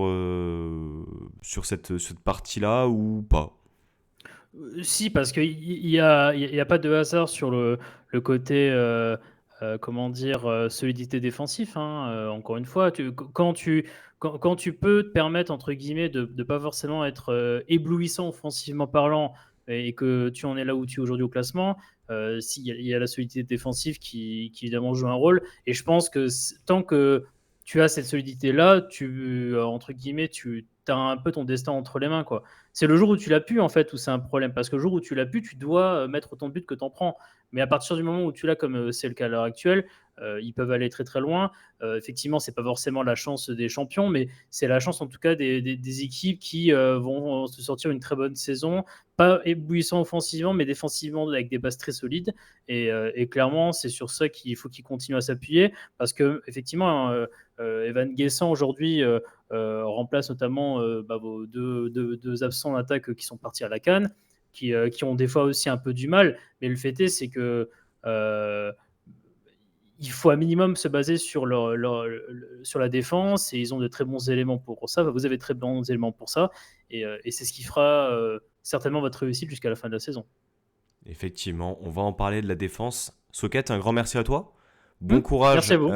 cette partie-là ou pas? Si, parce qu'il n'y a pas de hasard sur le côté solidité défensive. Hein. Encore une fois, quand tu peux te permettre, entre guillemets, de ne pas forcément être éblouissant offensivement parlant et que tu en es là où tu es aujourd'hui au classement, il y a la solidité défensive qui évidemment joue un rôle. Et je pense que tant que tu as cette solidité-là, entre guillemets, tu as un peu ton destin entre les mains, quoi. C'est le jour où tu l'as pu, en fait, où c'est un problème. Parce que le jour où tu l'as pu, tu dois mettre autant de buts que tu en prends. Mais à partir du moment où tu l'as, comme c'est le cas à l'heure actuelle, ils peuvent aller très très loin. Effectivement, c'est pas forcément la chance des champions, mais c'est la chance en tout cas des équipes qui vont se sortir une très bonne saison, pas éblouissant offensivement, mais défensivement avec des bases très solides. Et clairement, c'est sur ça qu'il faut qu'ils continuent à s'appuyer, parce que effectivement, Evan Guessant aujourd'hui remplace notamment vos deux absents d'attaque qui sont partis à la CAN, qui ont des fois aussi un peu du mal. Mais le fait est, c'est que il faut à minimum se baser sur sur la défense, et ils ont de très bons éléments pour ça. Vous avez de très bons éléments pour ça, et c'est ce qui fera certainement votre réussite jusqu'à la fin de la saison. Effectivement, on va en parler de la défense. Socket, un grand merci à toi. Bon Merci courage à vous.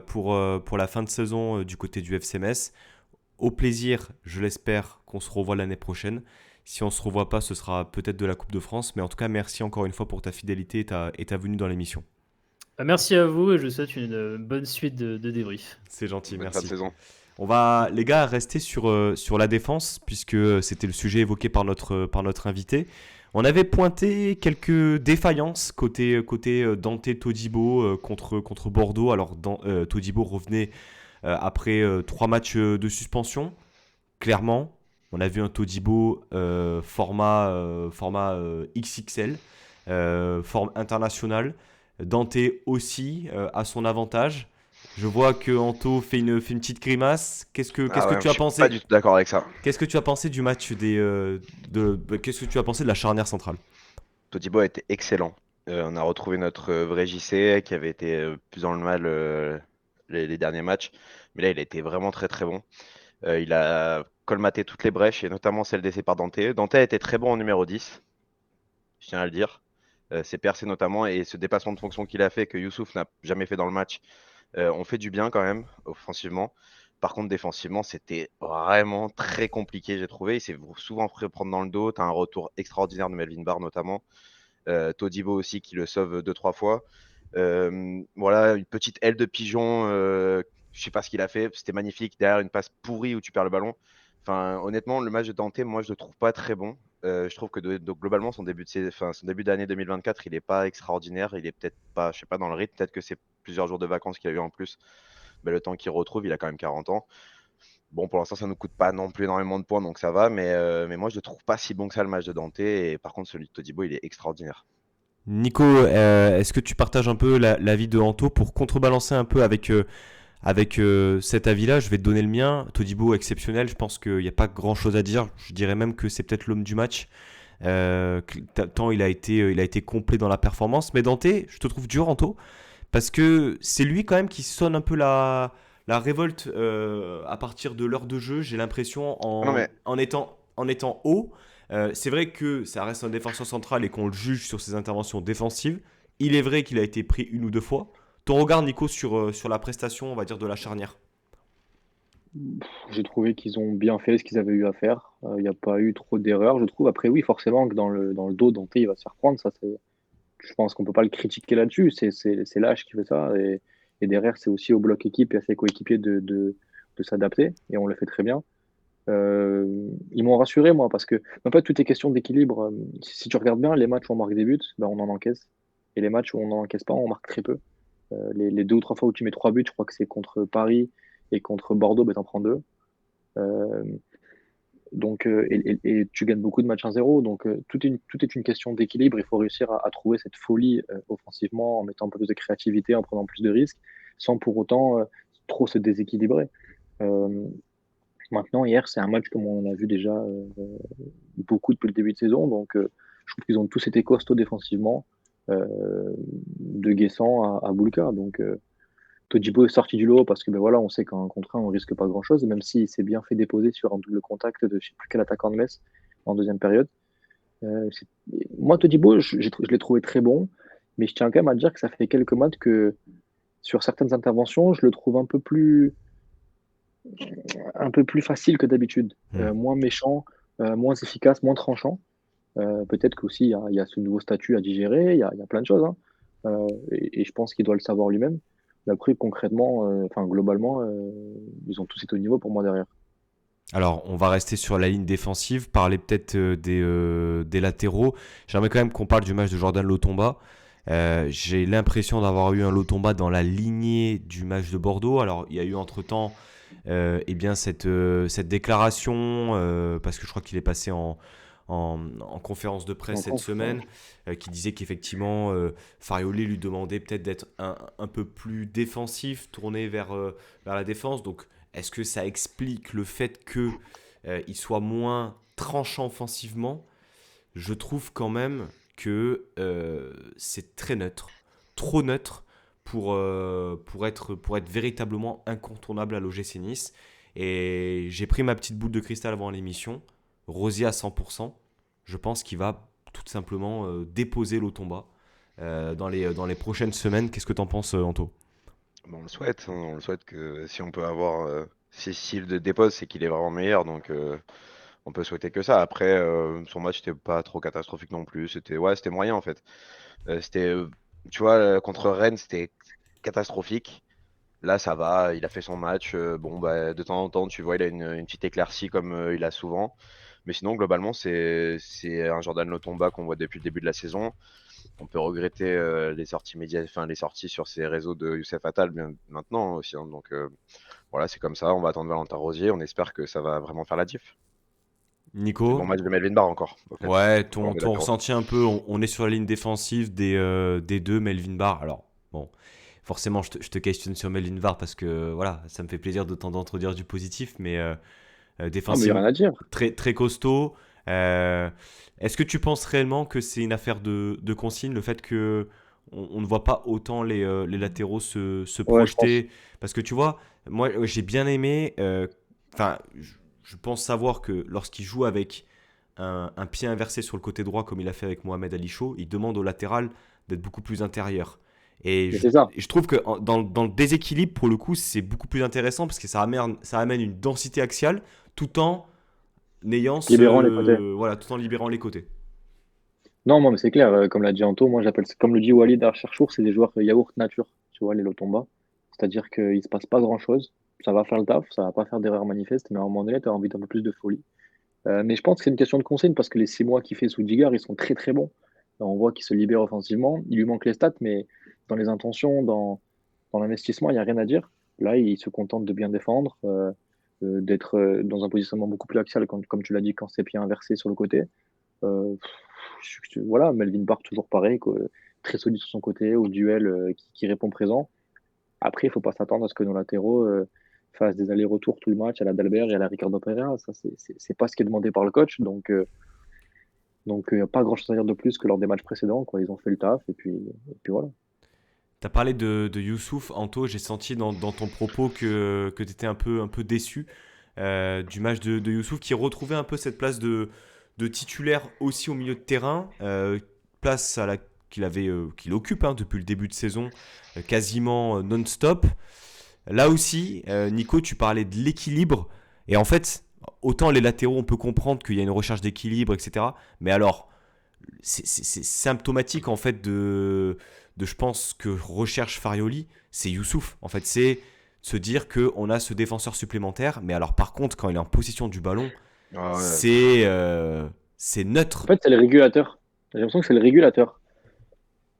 pour la fin de saison du côté du FC Metz. Au plaisir, je l'espère, qu'on se revoit l'année prochaine. Si on ne se revoit pas, ce sera peut-être de la Coupe de France. Mais en tout cas, merci encore une fois pour ta fidélité et ta venue dans l'émission. Merci à vous, et je vous souhaite une bonne suite de débrief. C'est gentil, Bonne fin de merci. saison. On va, les gars, rester sur la défense, puisque c'était le sujet évoqué par notre invité. On avait pointé quelques défaillances côté Dante Todibo contre Bordeaux. Alors, Todibo revenait après 3 matchs de suspension. Clairement, on a vu un Todibo format XXL, forme internationale. Dante aussi a son avantage. Je vois que Anto fait une petite grimace. Qu'est-ce que tu as Je suis pensé pas du tout d'accord avec ça. Qu'est-ce que tu as pensé du match qu'est-ce que tu as pensé de la charnière centrale? Todibo a été excellent. On a retrouvé notre vrai JC qui avait été plus dans le mal les derniers matchs. Mais là, il a été vraiment très très bon. Il a colmaté toutes les brèches et notamment celle laissée par Dante. Dante a été très bon en numéro 10, je tiens à le dire. C'est percé notamment, et ce dépassement de fonction qu'il a fait, que Youssouf n'a jamais fait dans le match, on fait du bien quand même, offensivement. Par contre, défensivement, c'était vraiment très compliqué, j'ai trouvé. Il s'est souvent fait prendre dans le dos. Tu as un retour extraordinaire de Melvin Barr, notamment. Todibo aussi, qui le sauve 2-3 fois. Voilà, une petite aile de pigeon. Je sais pas ce qu'il a fait. C'était magnifique. Derrière, une passe pourrie où tu perds le ballon. Enfin, honnêtement, le match de Dante, moi, je le trouve pas très bon. Je trouve que globalement, son début d'année 2024, il est pas extraordinaire. Il est peut-être pas, je sais pas, dans le rythme. Peut-être que c'est plusieurs jours de vacances qu'il a eu en plus. Mais le temps qu'il retrouve, il a quand même 40 ans. Bon, pour l'instant, ça ne nous coûte pas non plus énormément de points, donc ça va. Mais moi, je ne trouve pas si bon que ça le match de Dante. Et par contre, celui de Todibo, il est extraordinaire. Nico, est-ce que tu partages un peu l'avis de Anto pour contrebalancer un peu avec cet avis-là? Je vais te donner le mien. Todibo exceptionnel. Je pense qu'il n'y a pas grand-chose à dire. Je dirais même que c'est peut-être l'homme du match. Tant il a été complet dans la performance. Mais Dante, je te trouve dur, Anto, parce que c'est lui quand même qui sonne un peu la révolte à partir de l'heure de jeu, j'ai l'impression, Non, mais en étant haut. C'est vrai que ça reste un défenseur central et qu'on le juge sur ses interventions défensives. Il est vrai qu'il a été pris 1 ou 2 fois. Ton regard, Nico, sur la prestation, on va dire, de la charnière? J'ai trouvé qu'ils ont bien fait ce qu'ils avaient eu à faire. Il n'y a pas eu trop d'erreurs, je trouve. Après, oui, forcément que dans le dos, Dante, il va se faire prendre. Ça, je pense qu'on peut pas le critiquer là-dessus. C'est l'âge qui fait ça. Et derrière, c'est aussi au bloc équipe et à ses coéquipiers de s'adapter. Et on le fait très bien. Ils m'ont rassuré, moi, parce que en fait, tout est question d'équilibre. Si tu regardes bien, les matchs où on marque des buts, ben, on en encaisse. Et les matchs où on n'en encaisse pas, on marque très peu. Les 2 ou 3 fois où tu mets 3 buts, je crois que c'est contre Paris et contre Bordeaux, ben, t'en prends 2. Euh, et tu gagnes beaucoup de matchs 1-0. Donc, tout est une question d'équilibre. Il faut réussir à trouver cette folie offensivement en mettant un peu plus de créativité, en prenant plus de risques, sans pour autant trop se déséquilibrer. Euh, Maintenant, hier, c'est un match comme on en a vu déjà beaucoup depuis le début de saison. Donc, je trouve qu'ils ont tous été costauds défensivement, de Guessant à Boulka. Donc, Todibo est sorti du lot parce que ben voilà, on sait qu'en contre 1, on risque pas grand-chose, même s'il s'est bien fait déposer sur un double contact de je sais plus quel attaquant de Metz en deuxième période. C'est- Moi, Todibo, je l'ai trouvé très bon, mais je tiens quand même à dire que ça fait quelques matchs que sur certaines interventions, je le trouve un peu plus facile que d'habitude, moins méchant, moins efficace, moins tranchant. Peut-être qu'aussi il y a ce nouveau statut à digérer, il y a plein de choses, hein. Et je pense qu'il doit le savoir lui-même. Mais après, concrètement, globalement, ils ont tous été au niveau pour moi derrière. Alors, on va rester sur la ligne défensive, parler peut-être des latéraux. J'aimerais quand même qu'on parle du match de Jordan Lotomba. J'ai l'impression d'avoir eu un Lotomba dans la lignée du match de Bordeaux. Alors, il y a eu entre-temps cette déclaration, parce que je crois qu'il est passé en conférence de presse En cette conf, semaine, qui disait qu'effectivement, Farioli lui demandait peut-être d'être un peu plus défensif, tourné vers la défense. Donc, est-ce que ça explique le fait qu'il soit moins tranchant offensivement? Je trouve quand même que c'est très neutre, trop neutre pour être véritablement incontournable à l'OGC Nice. Et j'ai pris ma petite boule de cristal avant l'émission. Rosier à 100%. Je pense qu'il va tout simplement déposer l'Otomba dans les prochaines semaines. Qu'est-ce que t'en penses, Anto? Bon, on le souhaite que si on peut avoir s'il de dépose, c'est qu'il est vraiment meilleur, donc on peut souhaiter que ça. Après, son match n'était pas trop catastrophique non plus, c'était moyen en fait. C'était, tu vois, contre Rennes, c'était catastrophique. Là, ça va, il a fait son match. Bon, bah, de temps en temps, tu vois, il a une petite éclaircie comme il a souvent. Mais sinon, globalement, c'est un Jordan Lotomba qu'on voit depuis le début de la saison. On peut regretter les sorties médias, enfin les sorties sur ces réseaux de Youssef Attal bien maintenant aussi, hein. Donc voilà, c'est comme ça. On va attendre Valentin Rosier. On espère que ça va vraiment faire la diff. Et bon Nico? match de Melvin Barr encore, au fait. Ouais, En parlant ton, des ton latéraux. ressenti un peu, on est sur la ligne défensive des deux, Melvin Barr. Alors, bon, forcément, je te questionne sur Melvin Barr parce que voilà, ça me fait plaisir de t'entendre dire du positif, mais Non, mais il n'y a défensivement, rien à dire. très, très costaud. Euh, Est-ce que tu penses réellement que c'est une affaire de consigne, le fait que on ne voit pas autant les latéraux se Ouais, je pense. projeter? Parce que tu vois, moi, j'ai bien aimé, enfin, je pense savoir que lorsqu'il joue avec un pied inversé sur le côté droit, comme il a fait avec Mohamed Ali Chaud, il demande au latéral d'être beaucoup plus intérieur. Et Mais je, c'est ça. et je trouve que dans le déséquilibre, pour le coup, c'est beaucoup plus intéressant parce que ça amène une densité axiale tout en Libérant les côtés. voilà, tout en libérant les côtés. Non, moi, mais c'est clair, comme l'a dit Anto, moi j'appelle comme le dit Walid Archerchour, c'est des joueurs yaourt nature, tu vois, les Lotomba. C'est-à-dire qu'il se passe pas grand-chose, ça va faire le taf, ça va pas faire d'erreur manifeste, mais à un moment donné, tu as envie d'un peu plus de folie. Mais je pense que c'est une question de consigne parce que les 6 mois qu'il fait sous Digar, ils sont très très bons. On voit qu'il se libère offensivement, il lui manque les stats, mais dans les intentions, dans l'investissement, il n'y a rien à dire. Là, il se contente de bien défendre, d'être dans un positionnement beaucoup plus axial, comme tu l'as dit, quand c'est pieds inversés sur le côté. Euh, voilà, Melvin Barr, toujours pareil, quoi, très solide sur son côté, au duel qui répond présent. Après, il faut pas s'attendre à ce que nos latéraux fassent des allers-retours tout le match à la Dalbert et à la Ricardo Pereira. Ça, c'est pas ce qui est demandé par le coach. Donc, il n'y a pas grand-chose à dire de plus que lors des matchs précédents, quoi. Ils ont fait le taf et puis voilà. Tu as parlé de Youssouf, Anto, j'ai senti dans ton propos que tu étais un peu déçu du match de Youssouf, qui retrouvait un peu cette place de titulaire aussi au milieu de terrain, place qu'il occupe depuis le début de saison, quasiment non-stop. Là aussi, Nico, tu parlais de l'équilibre. Et en fait, autant les latéraux, on peut comprendre qu'il y a une recherche d'équilibre, etc. Mais alors, c'est symptomatique en fait je pense, que recherche Farioli, c'est Youssouf. En fait, c'est se dire qu'on a ce défenseur supplémentaire. Mais alors, par contre, quand il est en possession du ballon, Ah ouais. c'est En neutre. fait, c'est le régulateur. J'ai l'impression que c'est le régulateur.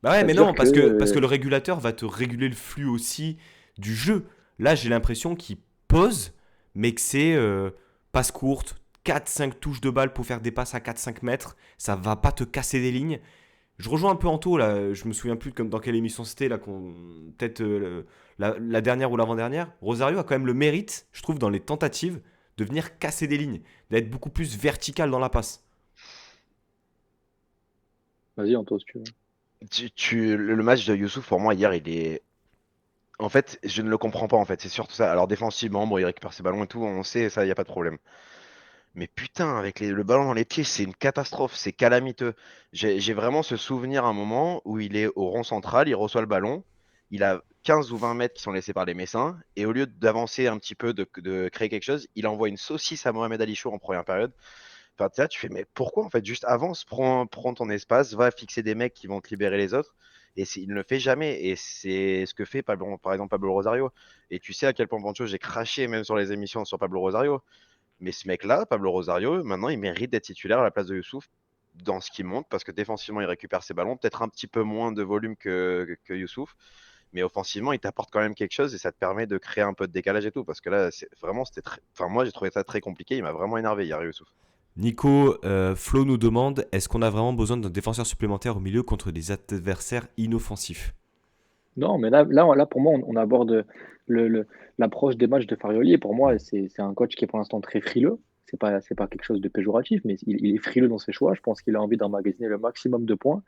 Bah ouais, mais C'est-à-dire non, que parce que le régulateur va te réguler le flux aussi du jeu. Là, j'ai l'impression qu'il pose, mais que c'est passe courte, 4-5 touches de balle pour faire des passes à 4-5 mètres. Ça va pas te casser des lignes. Je rejoins un peu Anto, là, je me souviens plus comme dans quelle émission c'était, là, peut-être la dernière ou l'avant-dernière. Rosario a quand même le mérite, je trouve, dans les tentatives, de venir casser des lignes, d'être beaucoup plus vertical dans la passe. vas-y, Anto, si tu veux. Le match de Youssouf, pour moi, hier, il est. En fait, je ne le comprends pas, en fait. C'est surtout ça. Alors, défensivement, bon, il récupère ses ballons et tout, on sait, ça, il n'y a pas de problème. Mais putain, avec le ballon dans les pieds, c'est une catastrophe, c'est calamiteux. J'ai vraiment ce souvenir à un moment où il est au rond central, il reçoit le ballon, il a 15 ou 20 mètres qui sont laissés par les Messins, et au lieu d'avancer un petit peu, de créer quelque chose, il envoie une saucisse à Mohamed Ali Chour en première période. Enfin, tu sais, tu fais, mais pourquoi en fait? Juste avance, prends ton espace, va fixer des mecs qui vont te libérer les autres. Et il ne le fait jamais. Et c'est ce que fait par exemple Pablo Rosario. Et tu sais à quel point Pancho, j'ai craché même sur les émissions sur Pablo Rosario. Mais ce mec-là, Pablo Rosario, maintenant, il mérite d'être titulaire à la place de Youssouf dans ce qu'il monte parce que défensivement, il récupère ses ballons. Peut-être un petit peu moins de volume que Youssouf. Mais offensivement, il t'apporte quand même quelque chose et ça te permet de créer un peu de décalage et tout. Parce que là, c'était très. Enfin, moi, j'ai trouvé ça très compliqué. Il m'a vraiment énervé hier, Youssouf. Nico, Flo nous demande, est-ce qu'on a vraiment besoin d'un défenseur supplémentaire au milieu contre des adversaires inoffensifs? Non, mais là pour moi, on aborde l'approche des matchs de Farioli. Et pour moi, c'est un coach qui est pour l'instant très frileux. C'est pas quelque chose de péjoratif, mais il est frileux dans ses choix. Je pense qu'il a envie d'emmagasiner le maximum de points.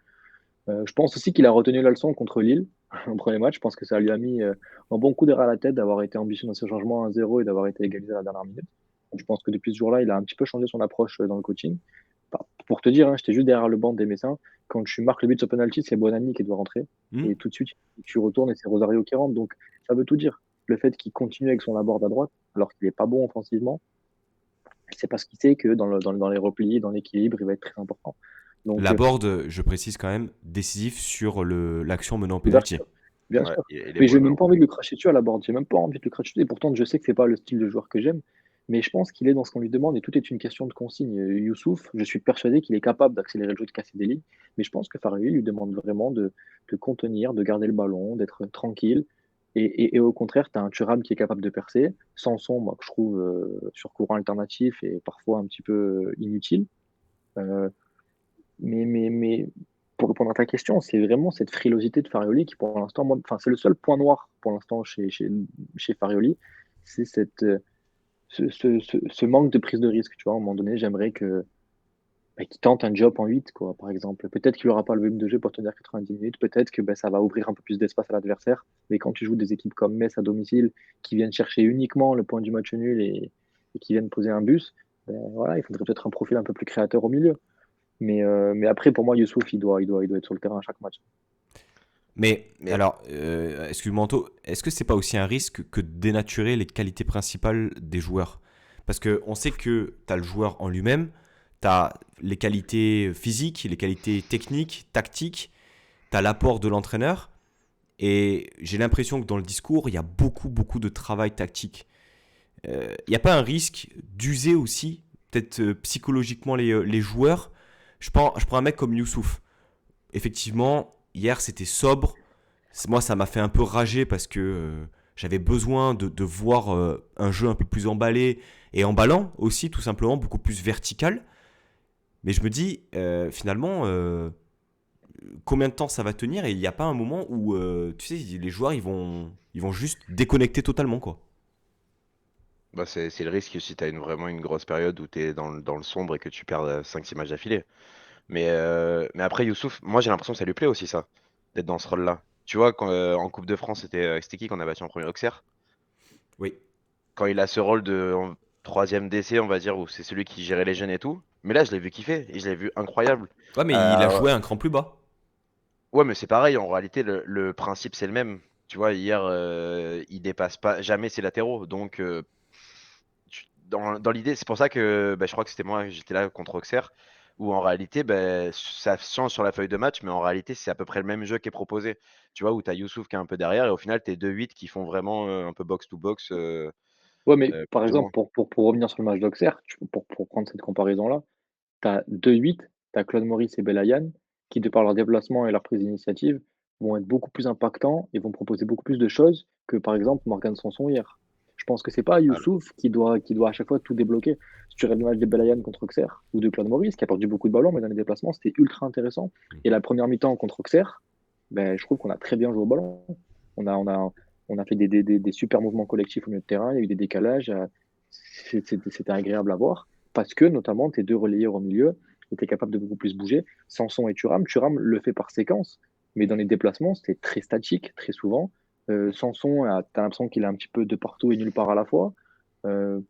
Je pense aussi qu'il a retenu la leçon contre Lille en premier match. Je pense que ça lui a mis un bon coup d'air à la tête d'avoir été ambitieux dans ses changements 1-0 et d'avoir été égalisé à la dernière minute. Je pense que depuis ce jour-là, il a un petit peu changé son approche dans le coaching. Pour te dire, hein, j'étais juste derrière le banc des Messins. Quand tu marques le but sur penalty, c'est Bonani qui doit rentrer. Et tout de suite, tu retournes et c'est Rosario qui rentre. Donc, ça veut tout dire. Le fait qu'il continue avec son abord à droite, alors qu'il n'est pas bon offensivement, c'est parce qu'il sait que dans les replis, dans l'équilibre, il va être très important. Donc, Laborde, je précise quand même, décisif sur l'action menant au bien pénalty. sûr. Bien Ouais, sûr. il est Mais j'ai bon, même pas envie de le cracher dessus à la board. J'ai même pas envie de le cracher dessus. Et pourtant, je sais que c'est pas le style de joueur que j'aime. Mais je pense qu'il est dans ce qu'on lui demande et tout est une question de consigne. Youssouf, je suis persuadé qu'il est capable d'accélérer le jeu, de casser des lignes. Mais je pense que Farioli lui demande vraiment de contenir, de garder le ballon, d'être tranquille. Et au contraire, tu as un Thuram qui est capable de percer. Sanson, moi, que je trouve sur courant alternatif et parfois un petit peu inutile. Euh, mais pour répondre à ta question, c'est vraiment cette frilosité de Farioli qui, pour l'instant, c'est le seul point noir pour l'instant chez Farioli, c'est ce manque de prise de risque. Tu vois, à un moment donné, j'aimerais qu'il tente un job en 8, quoi, par exemple. Peut-être qu'il n'aura pas le volume de jeu pour tenir 90 minutes, peut-être que ça va ouvrir un peu plus d'espace à l'adversaire. Mais quand tu joues des équipes comme Metz à domicile, qui viennent chercher uniquement le point du match nul et qui viennent poser un bus, voilà, il faudrait peut-être un profil un peu plus créateur au milieu. Mais après, pour moi, Youssouf, il doit être sur le terrain à chaque match. Mais alors, excuse-moi Anto, est-ce que c'est pas aussi un risque que de dénaturer les qualités principales des joueurs? Parce qu'on sait que tu as le joueur en lui-même, tu as les qualités physiques, les qualités techniques, tactiques, tu as l'apport de l'entraîneur, et j'ai l'impression que dans le discours, il y a beaucoup, beaucoup de travail tactique. Il n'y a pas un risque d'user aussi, peut-être psychologiquement, les joueurs? Je prends un mec comme Youssouf. Effectivement, hier, c'était sobre. Moi, ça m'a fait un peu rager parce que j'avais besoin de voir un jeu un peu plus emballé et emballant aussi, tout simplement, beaucoup plus vertical. Mais je me dis, finalement, combien de temps ça va tenir? Et il n'y a pas un moment où, tu sais, les joueurs, ils vont juste déconnecter totalement, quoi. Bah, c'est le risque si tu as vraiment une grosse période où tu es dans le sombre et que tu perds 5-6 matchs d'affilée. Mais après, Youssouf, moi j'ai l'impression que ça lui plaît aussi, ça, d'être dans ce rôle-là. Tu vois, en Coupe de France, c'était qui qu'on a battu en premier? Auxerre? Oui. Quand il a ce rôle de troisième DC, on va dire, où c'est celui qui gérait les jeunes et tout. Mais là, je l'ai vu kiffer et je l'ai vu incroyable. Ouais, mais il a Euh, joué un cran plus bas. ouais, mais c'est pareil, en réalité, le principe c'est le même. Tu vois, hier, il dépasse pas jamais ses latéraux. Donc, dans l'idée, c'est pour ça que je crois que c'était moi, j'étais là contre Auxerre, où en réalité, ça change sur la feuille de match, mais en réalité, c'est à peu près le même jeu qui est proposé. Tu vois, où tu as Youssouf qui est un peu derrière, et au final, tu es 2-8 qui font vraiment un peu box-to-box, Ouais, mais par plus ou exemple, moins. pour revenir sur le match d'Auxerre, pour prendre cette comparaison-là, tu as 2-8, tu as Claude Maurice et Belayan, qui, de par leur déplacement et leur prise d'initiative, vont être beaucoup plus impactants et vont proposer beaucoup plus de choses que, par exemple, Morgan Sanson hier. Je pense que c'est pas Ah, Youssouf qui doit à chaque fois tout débloquer. Si tu regardes le match de Belayan contre Auxerre ou de Claude Maurice, qui a perdu beaucoup de ballons, mais dans les déplacements, c'était ultra intéressant. Et la première mi-temps contre Auxerre, je trouve qu'on a très bien joué au ballon. On a fait des super mouvements collectifs au milieu de terrain, il y a eu des décalages. C'était agréable à voir parce que, notamment, tes deux relayeurs au milieu étaient capables de beaucoup plus bouger. Sanson et Thuram. Thuram le fait par séquence, mais dans les déplacements, c'était très statique, très souvent. Sanson, tu as l'impression qu'il est un petit peu de partout et nulle part à la fois. Euh,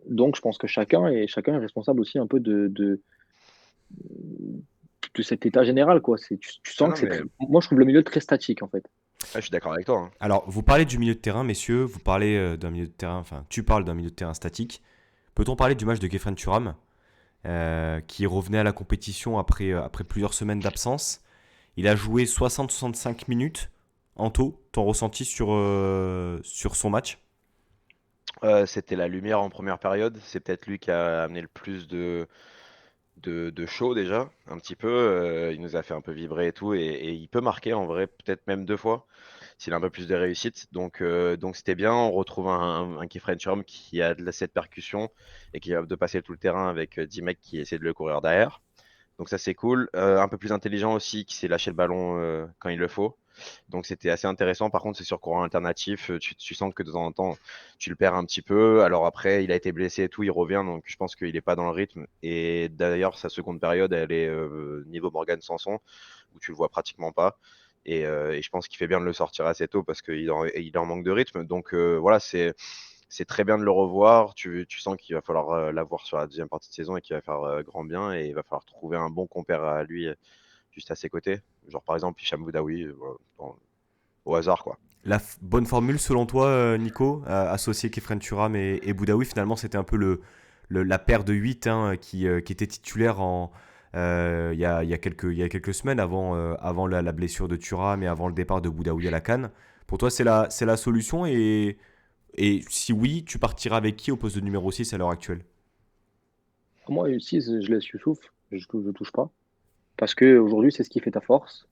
donc, je pense que chacun est responsable aussi un peu de cet état général, quoi. Tu ah sens non, que c'est mais très. Moi, je trouve le milieu très statique, en fait. je suis d'accord avec toi, hein. Alors, vous parlez du milieu de terrain, messieurs. Vous parlez d'un milieu de terrain. Enfin, tu parles d'un milieu de terrain statique. Peut-on parler du match de Khéphren Thuram? qui revenait à la compétition après plusieurs semaines d'absence. Il a joué 60-65 minutes en tout. Ton ressenti sur son match? C'était la lumière en première période. C'est peut-être lui qui a amené le plus de show déjà, un petit peu. Il nous a fait un peu vibrer et tout. Et il peut marquer en vrai, peut-être même 2 fois, s'il a un peu plus de réussite. Donc c'était bien. On retrouve un Kefren Turam qui a cette percussion et qui est capable de passer tout le terrain avec 10 mecs qui essaient de le courir derrière. Donc ça c'est cool. Un peu plus intelligent aussi, qui sait lâcher le ballon quand il le faut. Donc c'était assez intéressant. Par contre, c'est sur courant alternatif. Tu sens que de temps en temps, tu le perds un petit peu. Alors après, il a été blessé et tout, il revient. Donc je pense qu'il n'est pas dans le rythme. Et d'ailleurs, sa seconde période, elle est niveau Morgan Sanson, où tu le vois pratiquement pas. Et je pense qu'il fait bien de le sortir assez tôt parce qu'il il est en manque de rythme. Donc voilà, c'est très bien de le revoir. Tu sens qu'il va falloir l'avoir sur la deuxième partie de saison et qu'il va faire grand bien. Et il va falloir trouver un bon compère à lui juste à ses côtés. Genre par exemple Hicham Boudaoui, voilà, au hasard quoi. La bonne formule selon toi, Nico, associer Kefren Turam et Boudaoui, finalement c'était un peu la paire de 8 qui était titulaire il y a quelques semaines avant la blessure de Thuram et avant le départ de Boudaoui à la CAN. Pour toi, c'est la solution et si oui, tu partiras avec qui au poste de numéro 6 à l'heure actuelle? Pour moi, 6, je laisse Youssouf, je touche pas. Parce que aujourd'hui, c'est ce qui fait ta force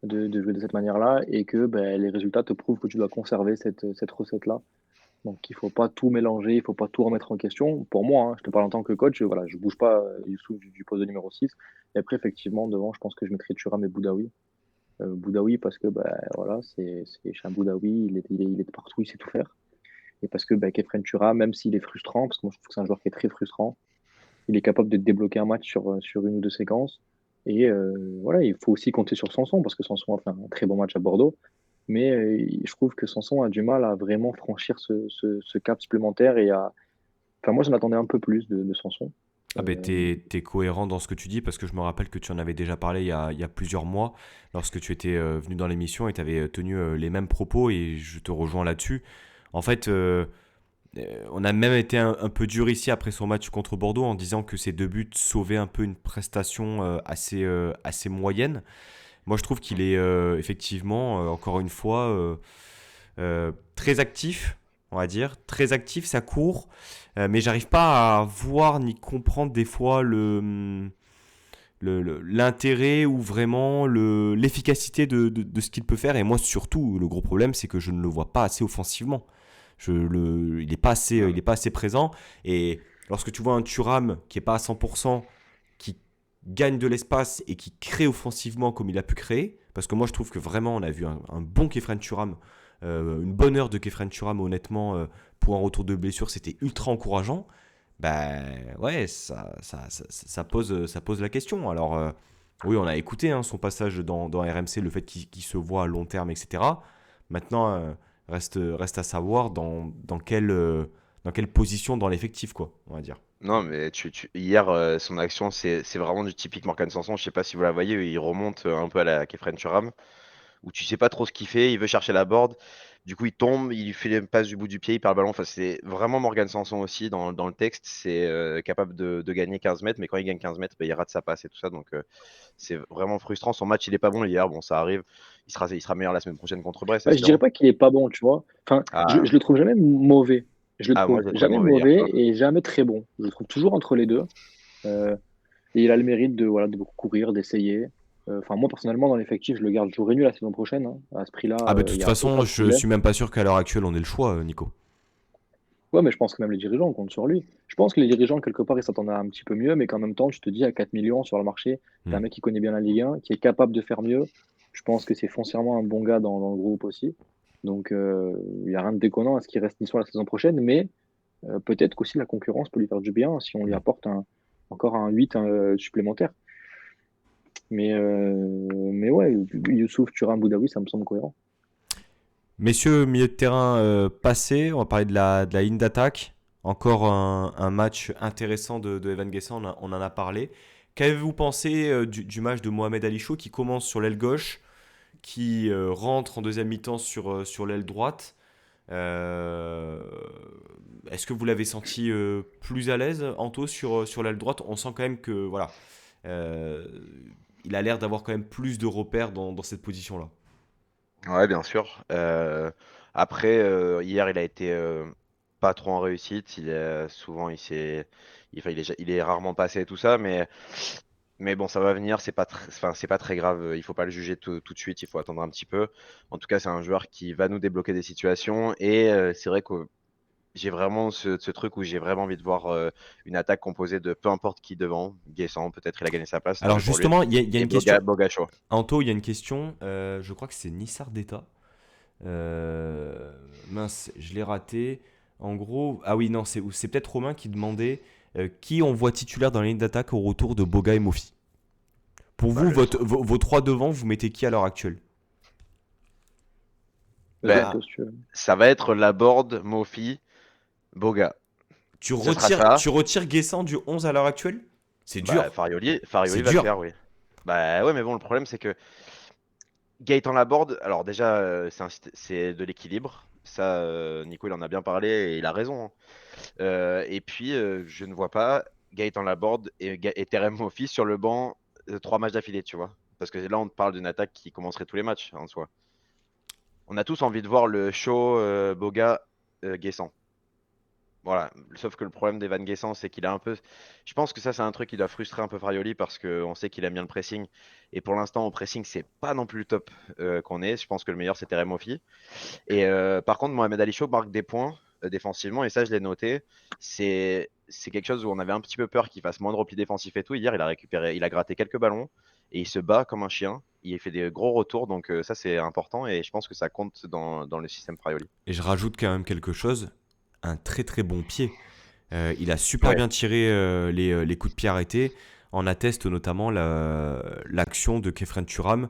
de jouer de cette manière-là et que ben, les résultats te prouvent que tu dois conserver cette recette-là. Donc il faut pas tout mélanger, il faut pas tout remettre en question. Pour moi, hein, je te parle en tant que coach, voilà, je bouge pas Youssouf du poste de numéro 6. Et après, effectivement, devant, je pense que je mettrai Thuram et Boudaoui. Boudaoui parce que ben, voilà, c'est un Boudaoui, il est partout, il sait tout faire. Et parce que ben, Kefren Thuram, même s'il est frustrant, parce que moi je trouve que c'est un joueur qui est très frustrant, il est capable de débloquer un match sur une ou deux séquences. Et voilà, il faut aussi compter sur Sanson, parce que Sanson a fait un très bon match à Bordeaux. Mais je trouve que Sanson a du mal à vraiment franchir ce cap supplémentaire. Enfin, moi, j'en attendais un peu plus de Sanson. Ah ben t'es cohérent dans ce que tu dis parce que je me rappelle que tu en avais déjà parlé il y a plusieurs mois lorsque tu étais venu dans l'émission et tu avais tenu les mêmes propos et je te rejoins là-dessus. En fait, on a même été un peu dur ici après son match contre Bordeaux en disant que ses deux buts sauvaient un peu une prestation assez moyenne. Moi, je trouve qu'il est effectivement, encore une fois, très actif, on va dire. Très actif, ça court. Mais j'arrive pas à voir ni comprendre des fois l'intérêt ou vraiment l'efficacité de ce qu'il peut faire. Et moi, surtout, le gros problème, c'est que je ne le vois pas assez offensivement. Il est pas assez présent. Et lorsque tu vois un Thuram qui est pas à 100%, qui gagne de l'espace et qui crée offensivement comme il a pu créer, parce que moi je trouve que vraiment on a vu un bon Kefren Thuram, une bonne heure de Kefren Thuram honnêtement pour un retour de blessure, c'était ultra encourageant. Ben ouais, ça pose la question. Alors oui, on a écouté son passage dans RMC, le fait qu'il se voit à long terme, etc. Maintenant, reste à savoir dans quelle position dans l'effectif, quoi, on va dire. Non, mais hier, son action, c'est vraiment du typique Morgan Sanson. Je sais pas si vous la voyez, il remonte un peu à la Kefren Turam, où tu sais pas trop ce qu'il fait, il veut chercher la board. Du coup, il tombe, il fait les passes du bout du pied, il perd le ballon. Enfin, c'est vraiment Morgan Sanson aussi dans le texte. C'est capable de gagner 15 mètres, mais quand il gagne 15 mètres, bah, il rate sa passe et tout ça. Donc, c'est vraiment frustrant. Son match, il est pas bon hier. Bon, ça arrive. Il sera meilleur la semaine prochaine contre Brest, Ouais, je dirais espérons. pas qu'il est pas bon, tu vois. Enfin, Ah, je le trouve jamais mauvais. Je le moi, trouve je l'ai trouvé jamais mauvais hier, tu mauvais vois. et jamais très bon. Je le trouve toujours entre les deux. Euh, et il a le mérite voilà, de beaucoup courir, d'essayer. Enfin, moi, personnellement, dans l'effectif, je le garde jour et nuit la saison prochaine, hein. À ce prix-là, Ah bah de il toute n'y a façon, aucun je problème. suis même pas sûr qu'à l'heure actuelle on ait le choix, Nico. Ouais, mais je pense que même les dirigeants comptent sur lui. Je pense que les dirigeants, quelque part, ils s'attendaient à un petit peu mieux, mais qu'en même temps, tu te dis à 4 millions sur le marché, t'as Hmm. un mec qui connaît bien la Ligue 1, qui est capable de faire mieux. Je pense que c'est foncièrement un bon gars dans le groupe aussi. Donc, il n'y a rien de déconnant à ce qu'il reste niçois la saison prochaine, mais peut-être qu'aussi la concurrence peut lui faire du bien si on lui Hmm. apporte encore un 8 supplémentaire. Mais ouais, Youssouf, Thuram, Boudaoui, ça me semble cohérent. Messieurs, milieu de terrain passé, on va parler de la ligne d'attaque. Encore un match intéressant de Evan Guessa, on en a parlé. Qu'avez-vous pensé du match de Mohamed Ali Chou qui commence sur l'aile gauche, qui rentre en deuxième mi-temps sur l'aile droite? Euh, Est-ce que vous l'avez senti plus à l'aise, Anto, sur l'aile droite? On sent quand même que voilà, euh, il a l'air d'avoir quand même plus de repères dans cette position-là. Ouais, bien sûr. Après, hier, il a été pas trop en réussite. Souvent, il est rarement passé et tout ça, mais bon, ça va venir. Enfin, c'est pas très grave. Il faut pas le juger tout de suite. Il faut attendre un petit peu. En tout cas, c'est un joueur qui va nous débloquer des situations. Et c'est vrai que j'ai vraiment ce truc où j'ai vraiment envie de voir une attaque composée de peu importe qui devant. Guessant, peut-être il a gagné sa place, tant Alors mieux pour lui. justement, il y a Et une question. Boga chaud. Anto, il y a une question. Je crois que c'est Nissar d'État. Mince, je l'ai raté. En gros, ah oui, non, c'est peut-être Romain qui demandait qui on voit titulaire dans la ligne d'attaque au retour de Boga et Mofi. Pour Bah, vous, vos trois devant, vous mettez qui à l'heure actuelle? Vas-y, bah, Anto, si tu veux. ça va être Laborde, Mofi, Boga. Tu Ce sera retires, ça. tu retires Guessant du 11 à l'heure actuelle? C'est Bah, dur. Farioli C'est va le dur. faire, oui. Bah ouais, mais bon, le problème, c'est que Gaëtan Laborde, alors déjà, c'est de l'équilibre. Ça, Nico, il en a bien parlé et il a raison, hein. Et puis, je ne vois pas Gaëtan Laborde et Terem Moffi sur le banc 3 matchs d'affilée, tu vois. Parce que là, on parle d'une attaque qui commencerait tous les matchs en soi. On a tous envie de voir le show Boga Guessant. Voilà, sauf que le problème d'Evan Guessant, c'est qu'il a un peu. Je pense que ça, c'est un truc qui doit frustrer un peu Farioli parce qu'on sait qu'il aime bien le pressing. Et pour l'instant, au pressing, c'est pas non plus le top qu'on est. Je pense que le meilleur, c'était Remofi. Et par contre, Mohamed Ali Chaud marque des points défensivement, et ça, je l'ai noté. C'est quelque chose où on avait un petit peu peur qu'il fasse moins de repli défensif et tout. Hier, il a gratté quelques ballons et il se bat comme un chien. Il fait des gros retours, donc ça, c'est important et je pense que ça compte dans le système Farioli. Et je rajoute quand même quelque chose, un très très bon pied. Il a super Ouais. bien tiré les coups de pied arrêtés. En atteste notamment l'action de Kefren Turam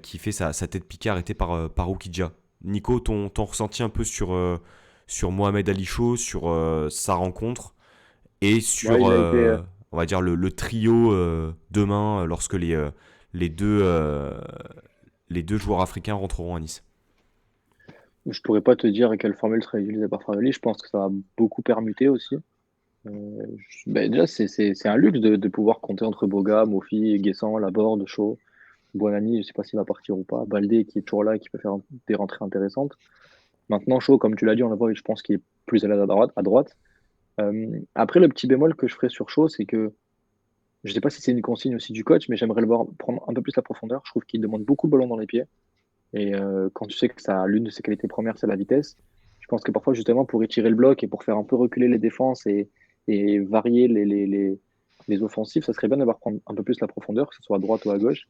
qui fait sa tête piquée arrêtée par Oukidja. Nico, ton ressenti un peu sur Mohamed Ali Chaud, sur sa rencontre et Ouais, sur, il a été. on va dire, le trio demain lorsque les deux, euh, les deux joueurs africains rentreront à Nice. Je pourrais pas te dire quelle formule sera utilisée par Farioli. Je pense que ça va beaucoup permuter aussi. Ben déjà, c'est un luxe de pouvoir compter entre Boga, Mofi, Guessant, Laborde, Shaw, Buonani, je sais pas s'il va partir ou pas. Baldé qui est toujours là, qui peut faire des rentrées intéressantes. Maintenant, Shaw, comme tu l'as dit, on la voit, je pense qu'il est plus à l'aise à droite. Après, le petit bémol que je ferai sur Shaw, c'est que je sais pas si c'est une consigne aussi du coach, mais j'aimerais le voir prendre un peu plus la profondeur. Je trouve qu'il demande beaucoup de ballon dans les pieds. Et quand tu sais que l'une de ses qualités premières, c'est la vitesse, je pense que parfois, justement, pour étirer le bloc et pour faire un peu reculer les défenses et varier les offensives, ça serait bien d'avoir prendre un peu plus la profondeur, que ce soit à droite ou à gauche.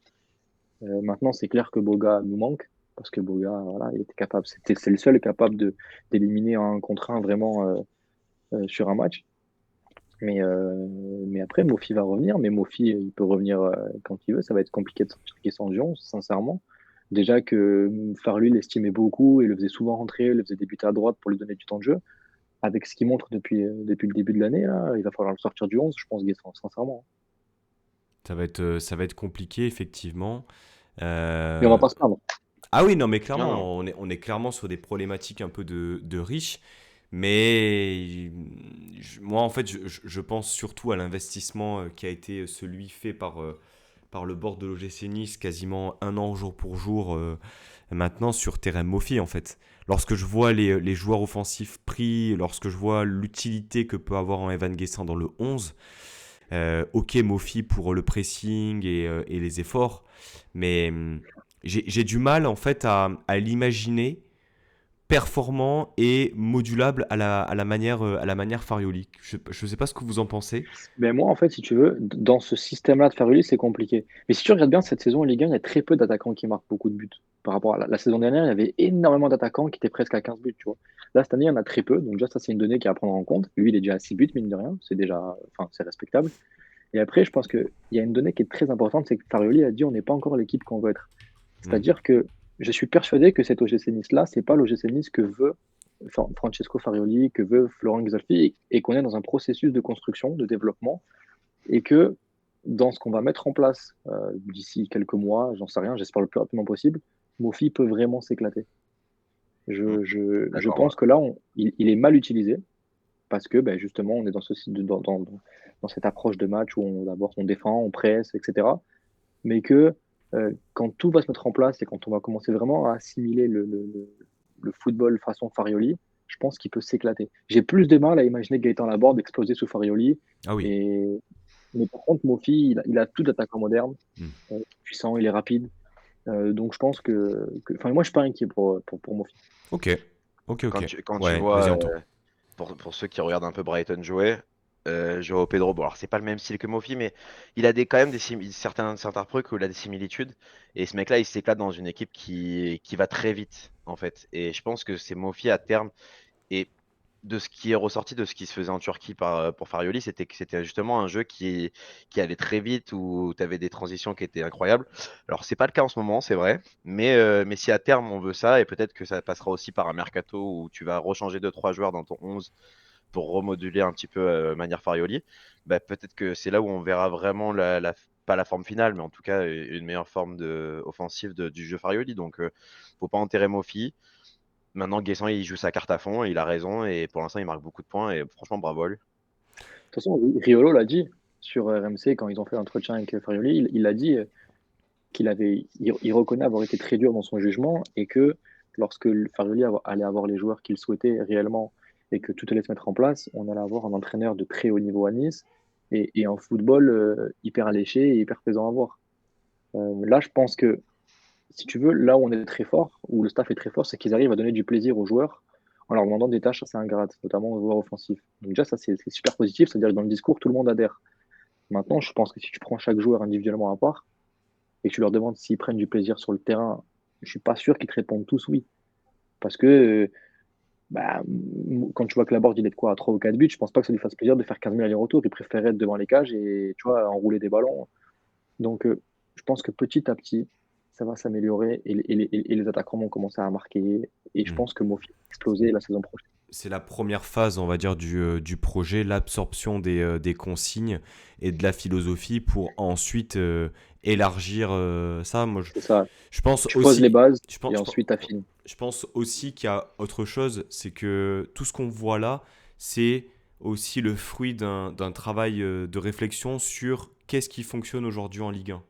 Maintenant, c'est clair que Boga nous manque, parce que Boga, voilà, il était capable, c'est le seul capable d'éliminer un contre un vraiment sur un match. Mais après, Mofi va revenir, mais Mofi, il peut revenir quand il veut. Ça va être compliqué de sortir Guessant du 11, sincèrement. Déjà que Farley l'estimait beaucoup et le faisait souvent rentrer, le faisait débuter à droite pour lui donner du temps de jeu. Avec ce qu'il montre depuis le début de l'année, là, il va falloir le sortir du 11, je pense, Guessant, sincèrement. Ça va être compliqué, effectivement. Mais on va Euh, pas se plaindre. Ah oui, non, mais Non, non. clairement, on est clairement sur des problématiques un peu de riches. Mais moi, en fait, je pense surtout à l'investissement qui a été celui fait par le board de l'OGC Nice quasiment un an jour pour jour maintenant sur Terem Moffi, en fait. Lorsque je vois les joueurs offensifs pris, lorsque je vois l'utilité que peut avoir un Evan Guessant dans le 11, ok, Moffi pour le pressing et les efforts, mais j'ai du mal en fait à l'imaginer performant et modulable à la manière Farioli. Je ne sais pas ce que vous en pensez. Mais moi, en fait, si tu veux, dans ce système-là de Farley, c'est compliqué. Mais si tu regardes bien cette saison en Ligue 1, il y a très peu d'attaquants qui marquent beaucoup de buts. Par rapport à la saison dernière, il y avait énormément d'attaquants qui étaient presque à 15 buts, tu vois. Là, cette année, il y en a très peu. Donc, déjà, ça, c'est une donnée qui est à prendre en compte. Lui, il est déjà à 6 buts, mine de rien. C'est déjà, enfin, c'est respectable. Et après, je pense qu'il y a une donnée qui est très importante, c'est que Farioli a dit on n'est pas encore l'équipe qu'on veut être. Hmm. C'est-à-dire que je suis persuadé que cet OGC Nice-là, c'est pas l'OGC Nice que veut Francesco Farioli, que veut Florent Ghisolfi, et qu'on est dans un processus de construction, de développement, et que dans ce qu'on va mettre en place d'ici quelques mois, j'en sais rien, j'espère le plus rapidement possible, Mofi peut vraiment s'éclater. Je D'accord, pense que là, il est mal utilisé parce que justement, on est dans cette approche de match où d'abord on défend, on presse, etc. Mais que quand tout va se mettre en place et quand on va commencer vraiment à assimiler le football façon Farioli, je pense qu'il peut s'éclater. J'ai plus de mal à imaginer Gaëtan Laborde exploser sous Farioli. Ah oui. Et, mais par contre, Mofi, il a tout d'attaquant moderne, Hmm. puissant, il est rapide. Donc je pense enfin, moi, je suis pas inquiet pour Mofi. Ok. Ok, ok. quand tu Ouais, vois, vas-y, Anto. pour ceux qui regardent un peu Brighton jouer, Joao Pedro, bon, alors c'est pas le même style que Mofi, mais il a quand même certains trucs où il a des similitudes. Et ce mec-là, il s'éclate dans une équipe qui va très vite, en fait. Et je pense que c'est Mofi à terme. Et de ce qui est ressorti de ce qui se faisait en Turquie pour Farioli, c'était que c'était justement un jeu qui allait très vite, où tu avais des transitions qui étaient incroyables. Alors, c'est pas le cas en ce moment, c'est vrai, mais si à terme on veut ça, et peut-être que ça passera aussi par un mercato où tu vas rechanger 2-3 joueurs dans ton 11 pour remoduler un petit peu manière Farioli, bah, peut-être que c'est là où on verra vraiment pas la forme finale, mais en tout cas une meilleure forme offensive du jeu Farioli. Donc, faut pas enterrer Mofi. Maintenant, Guessant, il joue sa carte à fond, et il a raison, et pour l'instant, il marque beaucoup de points, et franchement, bravo à lui. De toute façon, Riolo l'a dit sur RMC quand ils ont fait l'entretien avec Farioli, il a dit il reconnaît avoir été très dur dans son jugement et que lorsque Farioli allait avoir les joueurs qu'il souhaitait réellement et que tout allait se mettre en place, on allait avoir un entraîneur de très haut niveau à Nice et un football hyper alléché et hyper plaisant à voir. Là, je pense que si tu veux, là où on est très fort, où le staff est très fort, c'est qu'ils arrivent à donner du plaisir aux joueurs en leur demandant des tâches assez ingrates, notamment aux joueurs offensifs. Donc déjà, ça, c'est super positif, c'est-à-dire que dans le discours, tout le monde adhère. Maintenant, je pense que si tu prends chaque joueur individuellement à part et que tu leur demandes s'ils prennent du plaisir sur le terrain, je suis pas sûr qu'ils te répondent tous oui. Parce que quand tu vois que Laborde, il est de quoi à 3 ou 4 buts, je pense pas que ça lui fasse plaisir de faire 15 000 allers-retours. Il préférerait être devant les cages et tu vois, enrouler des ballons. Donc, je pense que petit à petit, ça va s'améliorer et les attaquants vont commencer à marquer. Et je Hmm. pense que Mofi va exploser la saison prochaine. C'est la première phase, on va dire, du projet, l'absorption des consignes et de la philosophie pour ensuite élargir ça. Moi, C'est ça. je pense Tu poses les aussi, bases je pense, et je pense- ensuite t'affines. je pense aussi qu'il y a autre chose, c'est que tout ce qu'on voit là, c'est aussi le fruit d'un travail de réflexion sur qu'est-ce qui fonctionne aujourd'hui en Ligue 1.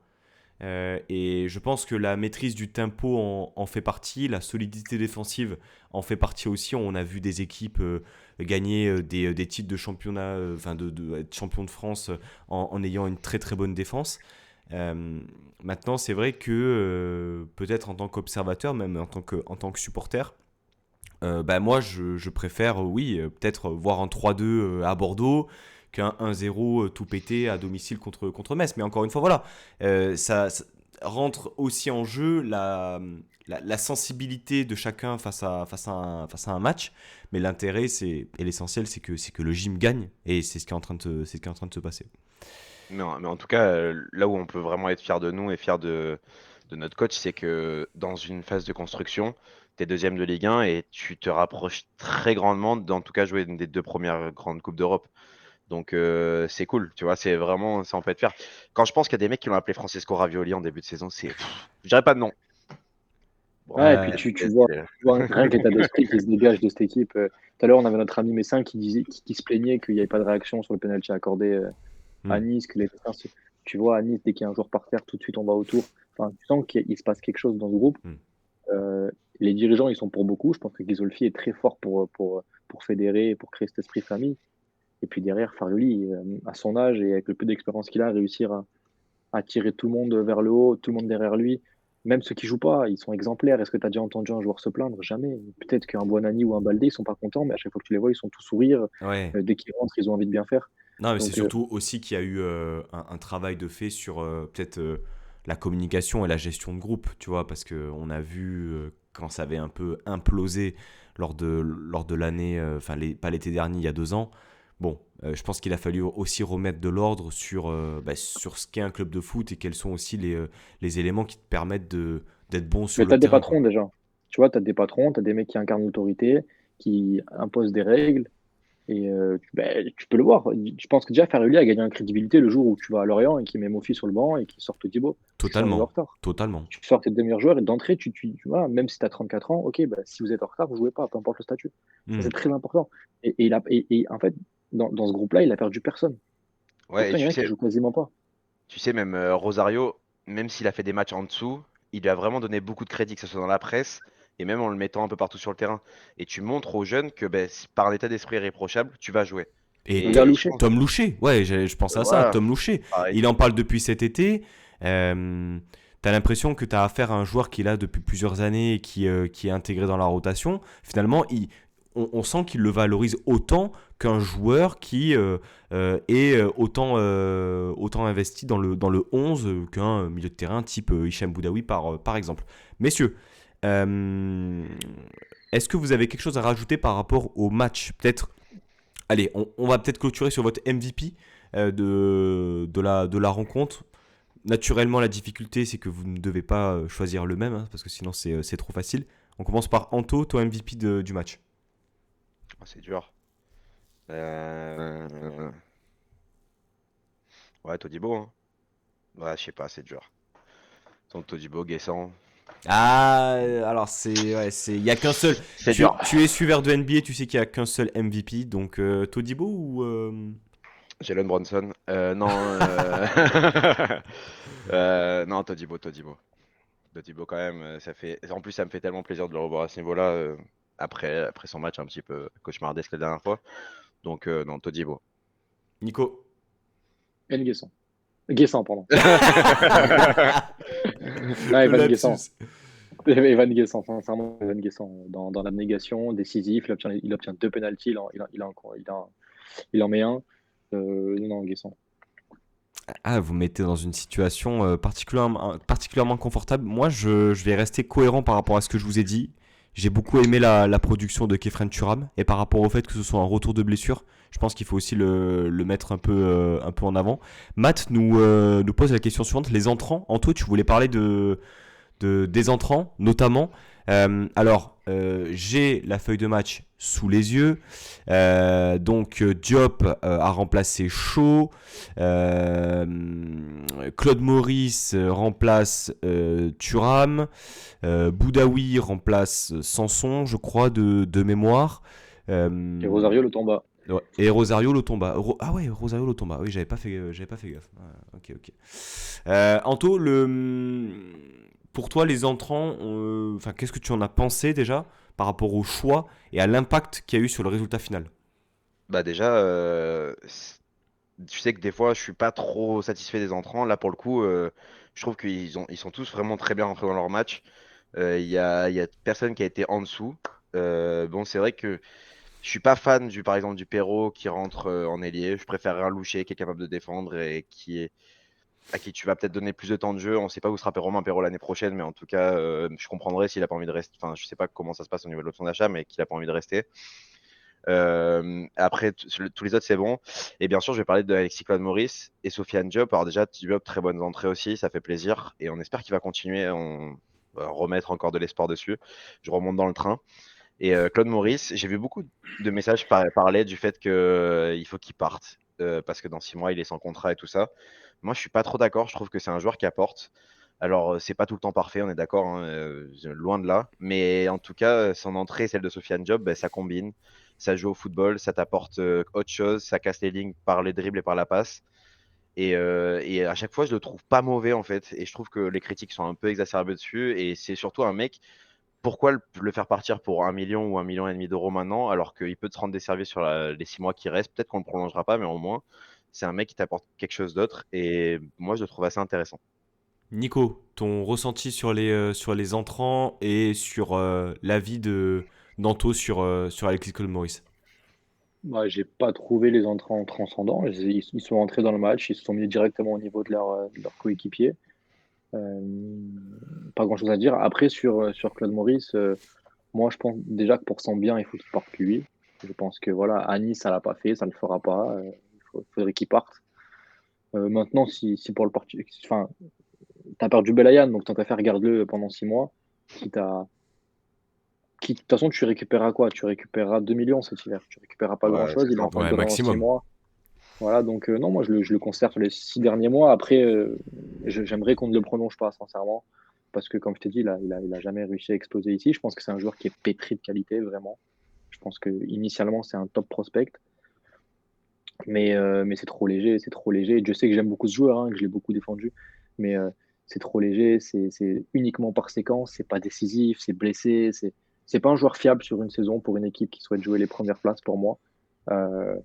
Et je pense que la maîtrise du tempo en fait partie, la solidité défensive en fait partie aussi. On a vu des équipes gagner des titres de championnat, enfin être champion de France en ayant une très très bonne défense. Maintenant, c'est vrai que peut-être en tant qu'observateur, même en tant que supporter, moi je préfère, oui, peut-être voir un 3-2 à Bordeaux qu'un 1-0 tout pété à domicile contre Metz. Mais encore une fois, voilà, ça rentre aussi en jeu la sensibilité de chacun face à un match. Mais l'intérêt et l'essentiel, c'est que le gym gagne. Et c'est ce qui est en train c'est ce qui est en train de se passer. Mais en tout cas, là où on peut vraiment être fier de nous et fier de notre coach, c'est que dans une phase de construction, tu es deuxième de Ligue 1 et tu te rapproches très grandement d'en tout cas jouer une des deux premières grandes Coupes d'Europe. Donc c'est cool, tu vois, c'est vraiment, ça en peut être fier. Quand je pense qu'il y a des mecs qui l'ont appelé Francesco Ravioli en début de saison, je dirais pas de nom. Bon, Ouais, et puis Ouais, tu vois rien que l'état d'esprit qui se dégage de cette équipe. Tout à l'heure, on avait notre ami Messin qui se plaignait qu'il n'y avait pas de réaction sur le penalty accordé à hmm. Nice, que les Messins tu vois, à Nice, dès qu'il y a un joueur par terre, tout de suite on va autour. Enfin, tu sens qu'il se passe quelque chose dans ce groupe. Hmm. Euh, les dirigeants, ils sont pour beaucoup. Je pense que Ghisolfi est très fort pour fédérer, pour créer cet esprit famille. Et puis derrière, Farioli, à son âge et avec le peu d'expérience qu'il a, réussir à tirer tout le monde vers le haut, tout le monde derrière lui. Même ceux qui jouent pas, ils sont exemplaires. Est-ce que tu as déjà entendu un joueur se plaindre? Jamais. Peut-être qu'un Buonani ou un Baldé, ils sont pas contents, mais à chaque fois que tu les vois, ils sont tous sourires. Ouais. Dès qu'ils rentrent, ils ont envie de bien faire. Non, mais c'est Donc, surtout aussi qu'il y a eu un travail de fait sur peut-être la communication et la gestion de groupe, tu vois, parce qu'on a vu quand ça avait un peu implosé lors de l'année, pas l'été dernier, il y a 2 ans. Bon, je pense qu'il a fallu aussi remettre de l'ordre sur ce qu'est un club de foot et quels sont aussi les éléments qui te permettent d'être bon sur mais tu le as des terrain, quoi. patrons déjà. Tu vois, tu as des patrons, tu as des mecs qui incarnent l'autorité, qui imposent des règles. Et tu peux le voir. Je pense que déjà Ferruli a gagné en crédibilité le jour où tu vas à Lorient et qu'il met Mofi sur le banc et qu'il sort Todibo. Tu sors un joueur en Totalement. retard. Totalement. Tu sors tes deux meilleurs joueurs et d'entrée, tu vois, même si tu as 34 ans, ok, si vous êtes en retard, vous jouez pas, peu importe le statut. Ça, Hmm. c'est très important. Et en fait, dans ce groupe-là, il a perdu personne. Ouais, et Pourtant, il y en a qui jouent quasiment pas. tu sais, même Rosario, même s'il a fait des matchs en dessous, il lui a vraiment donné beaucoup de crédit, que ce soit dans la presse et même en le mettant un peu partout sur le terrain. Et tu montres aux jeunes que par un état d'esprit irréprochable, tu vas jouer. Et Regarde Je Louché. pense, Tom Louché, ouais, je pensais à ça, voilà, Tom Louché. pareil. Il en parle depuis cet été. T'as l'impression que t'as affaire à un joueur qui est là depuis plusieurs années et qui est intégré dans la rotation. Finalement, on sent qu'il le valorise autant qu'un joueur qui est autant investi dans le 11 qu'un milieu de terrain type Hicham Boudaoui par exemple. Messieurs, euh, est-ce que vous avez quelque chose à rajouter par rapport au match? Peut-être. Allez, on va peut-être clôturer sur votre MVP de la rencontre. Naturellement, la difficulté, c'est que vous ne devez pas choisir le même, hein, parce que sinon c'est trop facile. On commence par Anto, toi MVP du match. Ah, c'est dur. Euh, Ouais, Todibo, hein. Ouais, je sais pas, c'est dur. Ton Todibo, Guessant, Ah, alors il y a qu'un seul. c'est Tu, dur. tu es suiveur de NBA, tu sais qu'il y a qu'un seul MVP, donc Todibo ou Jalen Bronson. Non, non, Todibo. Todibo quand même, ça fait. En plus, ça me fait tellement plaisir de le revoir à ce niveau-là, après son match un petit peu cauchemardesque la dernière fois. Donc, non, Todibo. Nico? Et Guessant. Guessant, pardon. Non, Le Evan Guessant. lapsus. Evan Guessant, sincèrement, Evan Guessant. Dans l'abnégation, décisif, il obtient deux pénaltys, il en met un. Non, Guessant. Ah, vous me mettez dans une situation particulièrement confortable. Moi, je vais rester cohérent par rapport à ce que je vous ai dit. J'ai beaucoup aimé la production de Kefren Turam. Et par rapport au fait que ce soit un retour de blessure, je pense qu'il faut aussi le mettre un peu en avant. Matt nous pose la question suivante. Les entrants. Anto, tu voulais parler des entrants, notamment. J'ai la feuille de match sous les yeux. Donc, Diop a remplacé Shaw. Claude Maurice remplace Thuram. Boudaoui remplace Sanson, je crois, de mémoire. Et Rosario le tomba. Ouais. Et Rosario Lotomba. Ah ouais, Rosario Lotomba. Oui, j'avais pas fait gaffe. Ok, ok. Anto, pour toi, les entrants, enfin, qu'est-ce que tu en as pensé déjà par rapport au choix et à l'impact qu'il y a eu sur le résultat final? Bah déjà, tu sais que des fois, je suis pas trop satisfait des entrants. Là, pour le coup, je trouve ils sont tous vraiment très bien rentrés dans leur match. Il y a personne qui a été en dessous. Bon, c'est vrai que je suis pas fan par exemple, du Perrault qui rentre en ailier. Je préfère un Loucher qui est capable de défendre et à qui tu vas peut-être donner plus de temps de jeu. On sait pas où sera Romain Perrault l'année prochaine, mais en tout cas, je comprendrais s'il a pas envie de rester. Enfin, je sais pas comment ça se passe au niveau de l'option d'achat, mais qu'il a pas envie de rester. Après, tous les autres, c'est bon. Et bien sûr, je vais parler de Alexis Claude Maurice et Sofiane Diop. Alors déjà, Diop, très bonnes entrées aussi, ça fait plaisir. Et on espère qu'il va continuer. On va remettre encore de l'espoir dessus. Je remonte dans le train. Et Claude Maurice, j'ai vu beaucoup de messages parler du fait qu'il faut qu'il parte. Parce que dans 6 mois, il est sans contrat et tout ça. Moi, je suis pas trop d'accord. Je trouve que c'est un joueur qui apporte. Alors, c'est pas tout le temps parfait, on est d'accord, hein, loin de là. Mais en tout cas, son entrée et celle de Sofiane Diop, ben, ça combine. Ça joue au football, ça t'apporte autre chose, ça casse les lignes par les dribbles et par la passe. Et à chaque fois, je le trouve pas mauvais en fait. Et je trouve que les critiques sont un peu exacerbées dessus. Et c'est surtout un mec, pourquoi le faire partir pour 1 million ou 1,5 million d'euros maintenant, alors qu'il peut te rendre des services sur les 6 mois qui restent. Peut-être qu'on ne le prolongera pas, mais au moins, c'est un mec qui t'apporte quelque chose d'autre. Et moi, je le trouve assez intéressant. Nico, ton ressenti sur les entrants et sur l'avis d'Anto sur Alexis Claude Maurice. Moi, j'ai pas trouvé les entrants transcendants. Ils sont entrés dans le match, ils se sont mis directement au niveau de leur coéquipier. Euh, Pas grand-chose à dire. Après, sur Claude Maurice, moi, je pense déjà que pour son bien, il faut qu'il parte lui. Je pense que voilà, à Nice, ça l'a pas fait, ça le fera pas. Faudrait qu'il parte. Maintenant, si pour le parti, enfin, t'as perdu Belayan, donc tant qu'à faire, garde-le pendant 6 mois, quitte à De toute façon, tu récupéreras quoi? Tu récupéreras 2 millions cet hiver. Tu récupéreras pas Ouais, grand-chose. c'est Il est ça. en fin de Ouais, contrat dans 6 maximum. mois. Voilà, donc non, moi je le considère sur les 6 derniers mois. Après, j'aimerais qu'on ne le prolonge pas, sincèrement, parce que comme je t'ai dit, il a jamais réussi à exploser ici. Je pense que c'est un joueur qui est pétri de qualité, vraiment. Je pense que initialement c'est un top prospect, mais c'est trop léger, c'est trop léger. Je sais que j'aime beaucoup ce joueur, hein, que je l'ai beaucoup défendu, mais c'est trop léger, c'est uniquement par séquence, c'est pas décisif, c'est blessé, c'est pas un joueur fiable sur une saison pour une équipe qui souhaite jouer les premières places pour moi. Euh,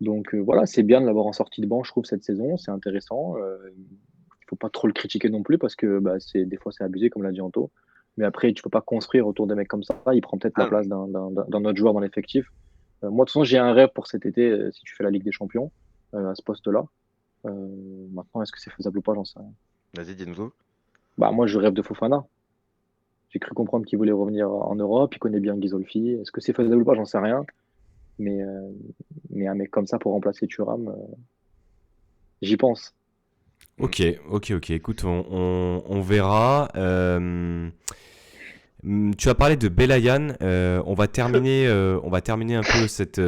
donc voilà, c'est bien de l'avoir en sortie de banc, je trouve, cette saison, c'est intéressant. Il faut pas trop le critiquer non plus parce que bah, des fois c'est abusé, comme l'a dit Anto. Mais après, tu peux pas construire autour des mecs comme ça. Il prend peut-être la Ah, place d'un autre joueur dans l'effectif. Moi, de toute façon, j'ai un rêve pour cet été, si tu fais la Ligue des Champions, à ce poste-là. Maintenant, est-ce que c'est faisable ou pas, j'en sais rien. vas-y, dis-nous. Bah, moi, je rêve de Fofana. J'ai cru comprendre qu'il voulait revenir en Europe, il connaît bien Ghisolfi. Est-ce que c'est faisable ou pas, j'en sais rien. Mais, euh, mais un mec comme ça pour remplacer Thuram, j'y pense. Ok. Écoute, on verra. Tu as parlé de Belayan. On va terminer un peu cette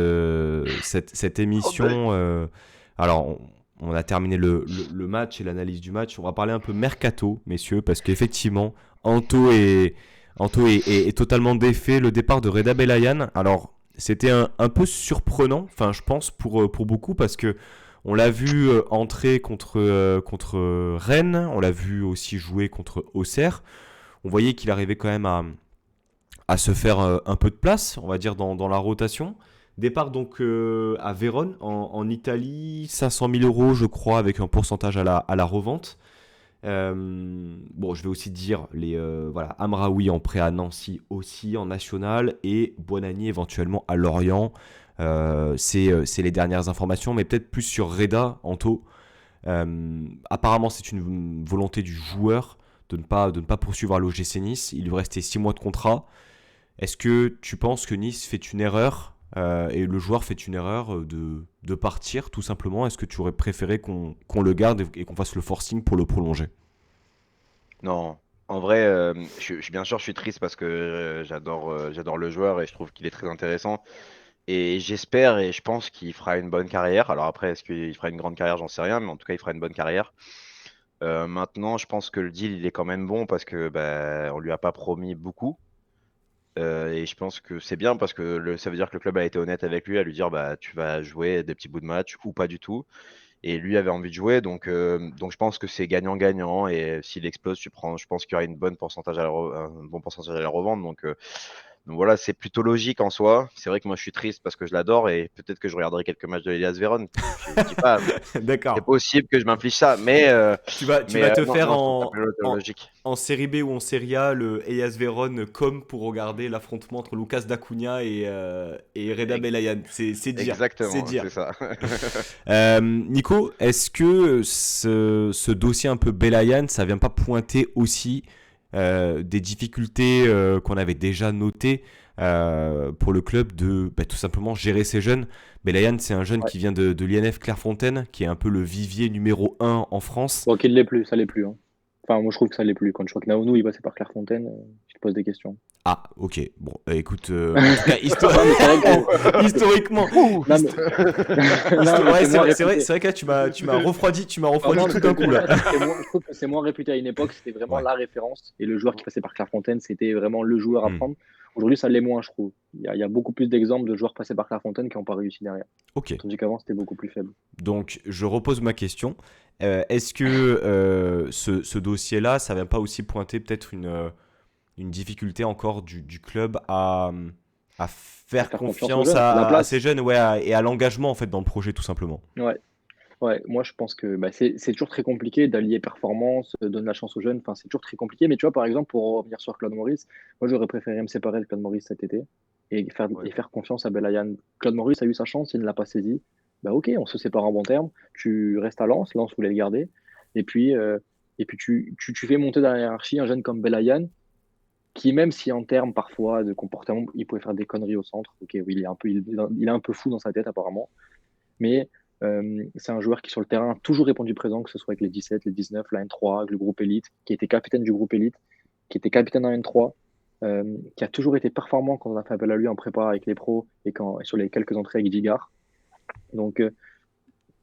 émission. Alors, on a terminé le match et l'analyse du match. On va parler un peu mercato, messieurs, parce qu'effectivement, Anto est totalement défait. Le départ de Reda Belayan. Alors, c'était un peu surprenant, enfin, je pense, pour beaucoup, parce que on l'a vu entrer contre Rennes. On l'a vu aussi jouer contre Auxerre. On voyait qu'il arrivait quand même à se faire un peu de place, on va dire, dans la rotation. Départ donc à Vérone, en Italie, 500 000 euros, je crois, avec un pourcentage à la revente. Bon, je vais aussi dire voilà, Amraoui en prêt à Nancy aussi, en national, et Buonanni éventuellement à Lorient. C'est les dernières informations, mais peut-être plus sur Reda, Anto. Apparemment, c'est une volonté du joueur de ne pas poursuivre à l'OGC Nice. Il lui restait 6 mois de contrat. Est-ce que tu penses que Nice fait une erreur et le joueur fait une erreur de partir tout simplement? Est-ce que tu aurais préféré qu'on le garde et qu'on fasse le forcing pour le prolonger? Non, en vrai, bien sûr, je suis triste parce que j'adore le joueur et je trouve qu'il est très intéressant. Et j'espère et je pense qu'il fera une bonne carrière. Alors après, est-ce qu'il fera une grande carrière? J'en sais rien, mais en tout cas, il fera une bonne carrière. Maintenant, je pense que le deal, il est quand même bon parce que bah, on lui a pas promis beaucoup. Et je pense que c'est bien parce que ça veut dire que le club a été honnête avec lui à lui dire bah tu vas jouer des petits bouts de match ou pas du tout. Et lui avait envie de jouer, donc je pense que c'est gagnant-gagnant. Et s'il explose, je pense qu'il y aura un bon pourcentage à la revente. Donc voilà, c'est plutôt logique en soi. C'est vrai que moi je suis triste parce que je l'adore et peut-être que je regarderai quelques matchs de l'Elias Vérone. Je dis pas, c'est D'accord. possible que je m'inflige ça, Tu vas te non, faire non, je trouve ça plutôt logique. en série B ou en série A le Elias Veron comme pour regarder l'affrontement entre Lucas Dacunia et Reda Ex- Belayan. C'est dire. C'est Exactement, dire. c'est ça. Nico, est-ce que ce dossier un peu Belayan, ça vient pas pointer aussi des difficultés qu'on avait déjà notées pour le club de tout simplement gérer ces jeunes? Belayan, c'est un jeune Ouais. qui vient de l'INF Clairefontaine, qui est un peu le vivier numéro 1 en France. Bon, qu'il l'est plus, ça l'est plus, hein. Enfin, moi je trouve que ça l'est plus. Quand je vois que Naounou il passait par Clairefontaine, je te pose des questions. Ah, ok. Bon, écoute, en tout cas, Non, mais c'est vrai que. historiquement, Non, mais... non, mais ouais, c'est moins c'est vrai, réputé. c'est vrai que là, tu m'as refroidi Non, non, tout mais d'un coup là. je trouve que c'est moins réputé. À une époque, c'était vraiment Ouais. la référence. Et le joueur qui passait par Clairefontaine, c'était vraiment le joueur à Hmm. prendre. Aujourd'hui, ça l'est moins, je trouve. Il y a beaucoup plus d'exemples de joueurs passés par Clairefontaine qui n'ont pas réussi derrière. Ok. Tandis qu'avant, c'était beaucoup plus faible. Donc, je repose ma question. Est-ce que ce dossier-là, ça vient pas aussi pointer peut-être une difficulté encore du club à faire Faire confiance aux confiance jeunes. La à ces place. jeunes, ouais, et à l'engagement en fait dans le projet tout simplement? Ouais. Ouais, moi je pense que bah, c'est toujours très compliqué d'allier performance, donner la chance aux jeunes. Enfin, c'est toujours très compliqué. Mais tu vois, par exemple, pour revenir sur Claude Maurice, moi j'aurais préféré me séparer de Claude Maurice cet été Ouais. et faire confiance à Belayan. Claude Maurice a eu sa chance, il ne l'a pas saisi. Bah ok, on se sépare en bon terme. Tu restes à Lens, Lens voulait le garder. Et puis, tu fais monter dans la hiérarchie un jeune comme Belayan, qui même si en termes parfois de comportement, il pouvait faire des conneries au centre. Ok, oui, il est un peu fou dans sa tête apparemment. Mais c'est un joueur qui, sur le terrain, a toujours répondu présent, que ce soit avec les 17, les 19, la N3, avec le groupe élite, qui était capitaine du groupe élite, qui était capitaine en N3. qui a toujours été performant quand on a fait appel à lui en prépa avec les pros et sur les quelques entrées avec Digard. Donc,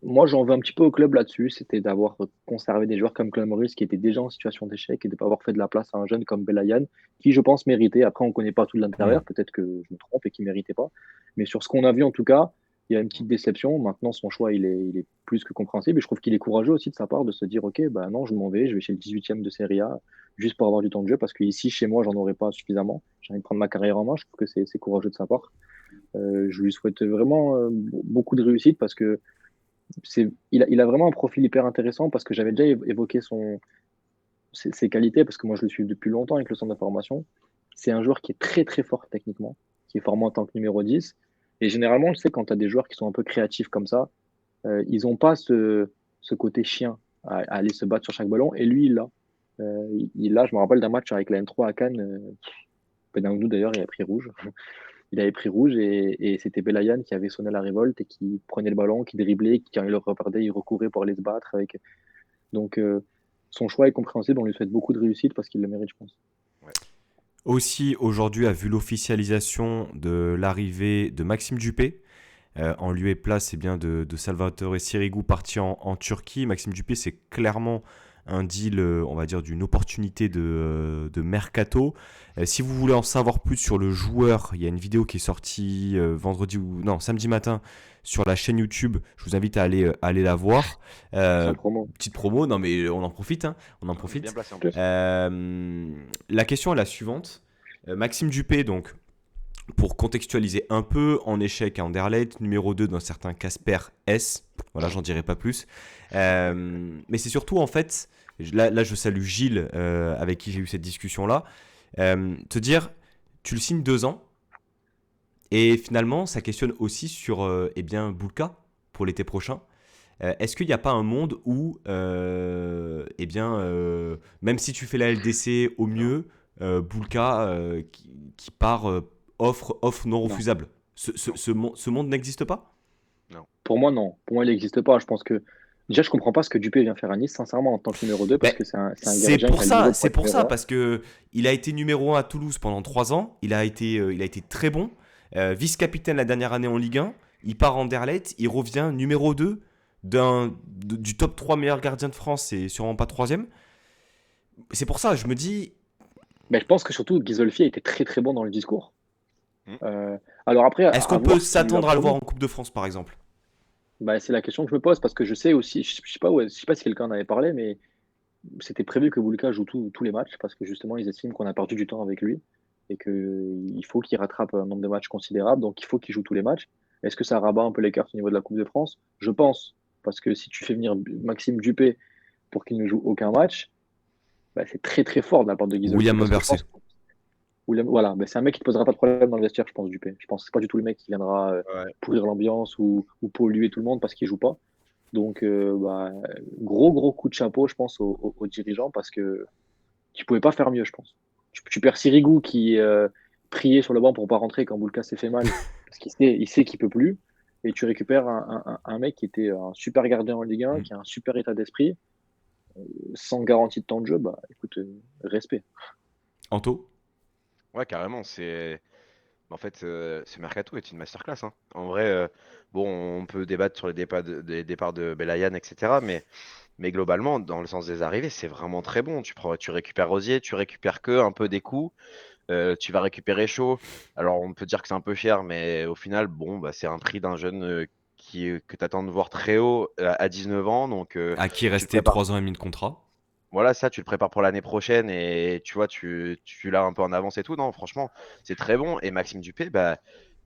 moi, j'en veux un petit peu au club là-dessus, c'était d'avoir conservé des joueurs comme Claude Maurice qui étaient déjà en situation d'échec et de ne pas avoir fait de la place à un jeune comme Belayan, qui, je pense, méritait. Après, on ne connaît pas tout de l'intérieur, peut-être que je me trompe et qu'il ne méritait pas. Mais sur ce qu'on a vu, en tout cas, il y a une petite déception. Maintenant, son choix, il est plus que compréhensible. Et je trouve qu'il est courageux aussi de sa part de se dire, OK, bah non, je m'en vais, je vais chez le 18e de Serie A, juste pour avoir du temps de jeu, parce qu'ici, chez moi, j'en aurais pas suffisamment. J'ai envie de prendre ma carrière en main. Je trouve que c'est courageux de sa part. Je lui souhaite vraiment beaucoup de réussite parce que il a vraiment un profil hyper intéressant parce que j'avais déjà évoqué ses qualités, parce que moi je le suis depuis longtemps avec le centre de formation. C'est un joueur qui est très très fort techniquement, qui est formé en tant que numéro 10. Et généralement, je sais, quand tu as des joueurs qui sont un peu créatifs comme ça, ils n'ont pas ce côté chien à aller se battre sur chaque ballon. Et lui, il l'a. Je me rappelle d'un match avec la N3 à Cannes. Benangdou d'ailleurs, il a pris rouge. Il avait pris rouge et c'était Belayan qui avait sonné la révolte et qui prenait le ballon, qui driblait, qui, quand il le reperdait, il recourait pour aller se battre avec. Donc, son choix est compréhensible. On lui souhaite beaucoup de réussite parce qu'il le mérite, je pense. Aussi, aujourd'hui, a vu l'officialisation de l'arrivée de Maxime Dupé. En lieu et place de Salvatore Sirigu parti en Turquie. Maxime Dupé, c'est clairement un deal, on va dire, d'une opportunité de mercato. Si vous voulez en savoir plus sur le joueur, il y a une vidéo qui est sortie samedi matin sur la chaîne YouTube. Je vous invite à aller la voir. Sans promo. Petite promo, non mais on en profite. On en profite. Bien placé en plus. La question est la suivante. Maxime Dupé, donc, pour contextualiser un peu, en échec à Anderlecht, numéro 2 d'un certain Casper S. Voilà, j'en dirai pas plus. Mais c'est surtout, en fait, là je salue Gilles, avec qui j'ai eu cette discussion-là, te dire, tu le signes 2 ans, et finalement, ça questionne aussi sur Boulka pour l'été prochain. Est-ce qu'il n'y a pas un monde où, même si tu fais la LDC au mieux, Boulka qui part offre non refusable. Ce monde n'existe pas? Pour moi, non. Pour moi, il n'existe pas. Je pense que. Déjà, je comprends pas ce que Dupé vient faire à Nice, sincèrement, en tant que numéro 2, parce que c'est un gardien qui a le niveau C'est pour pour être ça, numéro parce que il a été numéro 1 à Toulouse pendant 3 ans. Il a été très bon. Vice-capitaine la dernière année en Ligue 1. Il part en Anderlecht. Il revient numéro 2 du top 3 meilleurs gardiens de France et sûrement pas 3e. C'est pour ça, je me dis. Mais je pense que surtout, Ghisolfi a été très très bon dans le discours. Alors après, est-ce qu'on peut s'attendre à le voir en Coupe de France, par exemple? Bah, c'est la question que je me pose parce que je sais aussi, je sais pas si quelqu'un en avait parlé, mais c'était prévu que Boulka joue tous les matchs parce que justement ils estiment qu'on a perdu du temps avec lui et qu'il faut qu'il rattrape un nombre de matchs considérable, donc il faut qu'il joue tous les matchs. Est-ce que ça rabat un peu les cartes au niveau de la Coupe de France? Je pense, parce que si tu fais venir Maxime Dupé pour qu'il ne joue aucun match, bah, c'est très très fort de la part de Ghisolfi. William Berset. Voilà, mais c'est un mec qui ne te posera pas de problème dans le vestiaire, je pense, Dupé. Je pense que c'est pas du tout le mec qui viendra pourrir l'ambiance ou polluer tout le monde parce qu'il joue pas. Donc, gros coup de chapeau, je pense, aux dirigeants parce que tu pouvais pas faire mieux, je pense. Tu perds Sirigu qui priait sur le banc pour pas rentrer quand Boulka s'est fait mal parce il sait qu'il peut plus. Et tu récupères un mec qui était un super gardien en Ligue 1, qui a un super état d'esprit, sans garantie de temps de jeu. Bah, écoute, respect. Anto? Ouais, carrément. En fait, ce mercato est une masterclass. En vrai, on peut débattre sur les départs de Belayan, etc. Mais globalement, dans le sens des arrivées, c'est vraiment très bon. Tu récupères Rosier, tu récupères un peu des coups. Tu vas récupérer Chaud. Alors, on peut dire que c'est un peu cher, mais au final, c'est un prix d'un jeune que tu attends de voir très haut à 19 ans. Donc, à qui restait 3 ans et demi de contrat. Voilà, ça, tu le prépares pour l'année prochaine et tu vois, tu l'as un peu en avance et tout. Non, franchement, c'est très bon. Et Maxime Dupé,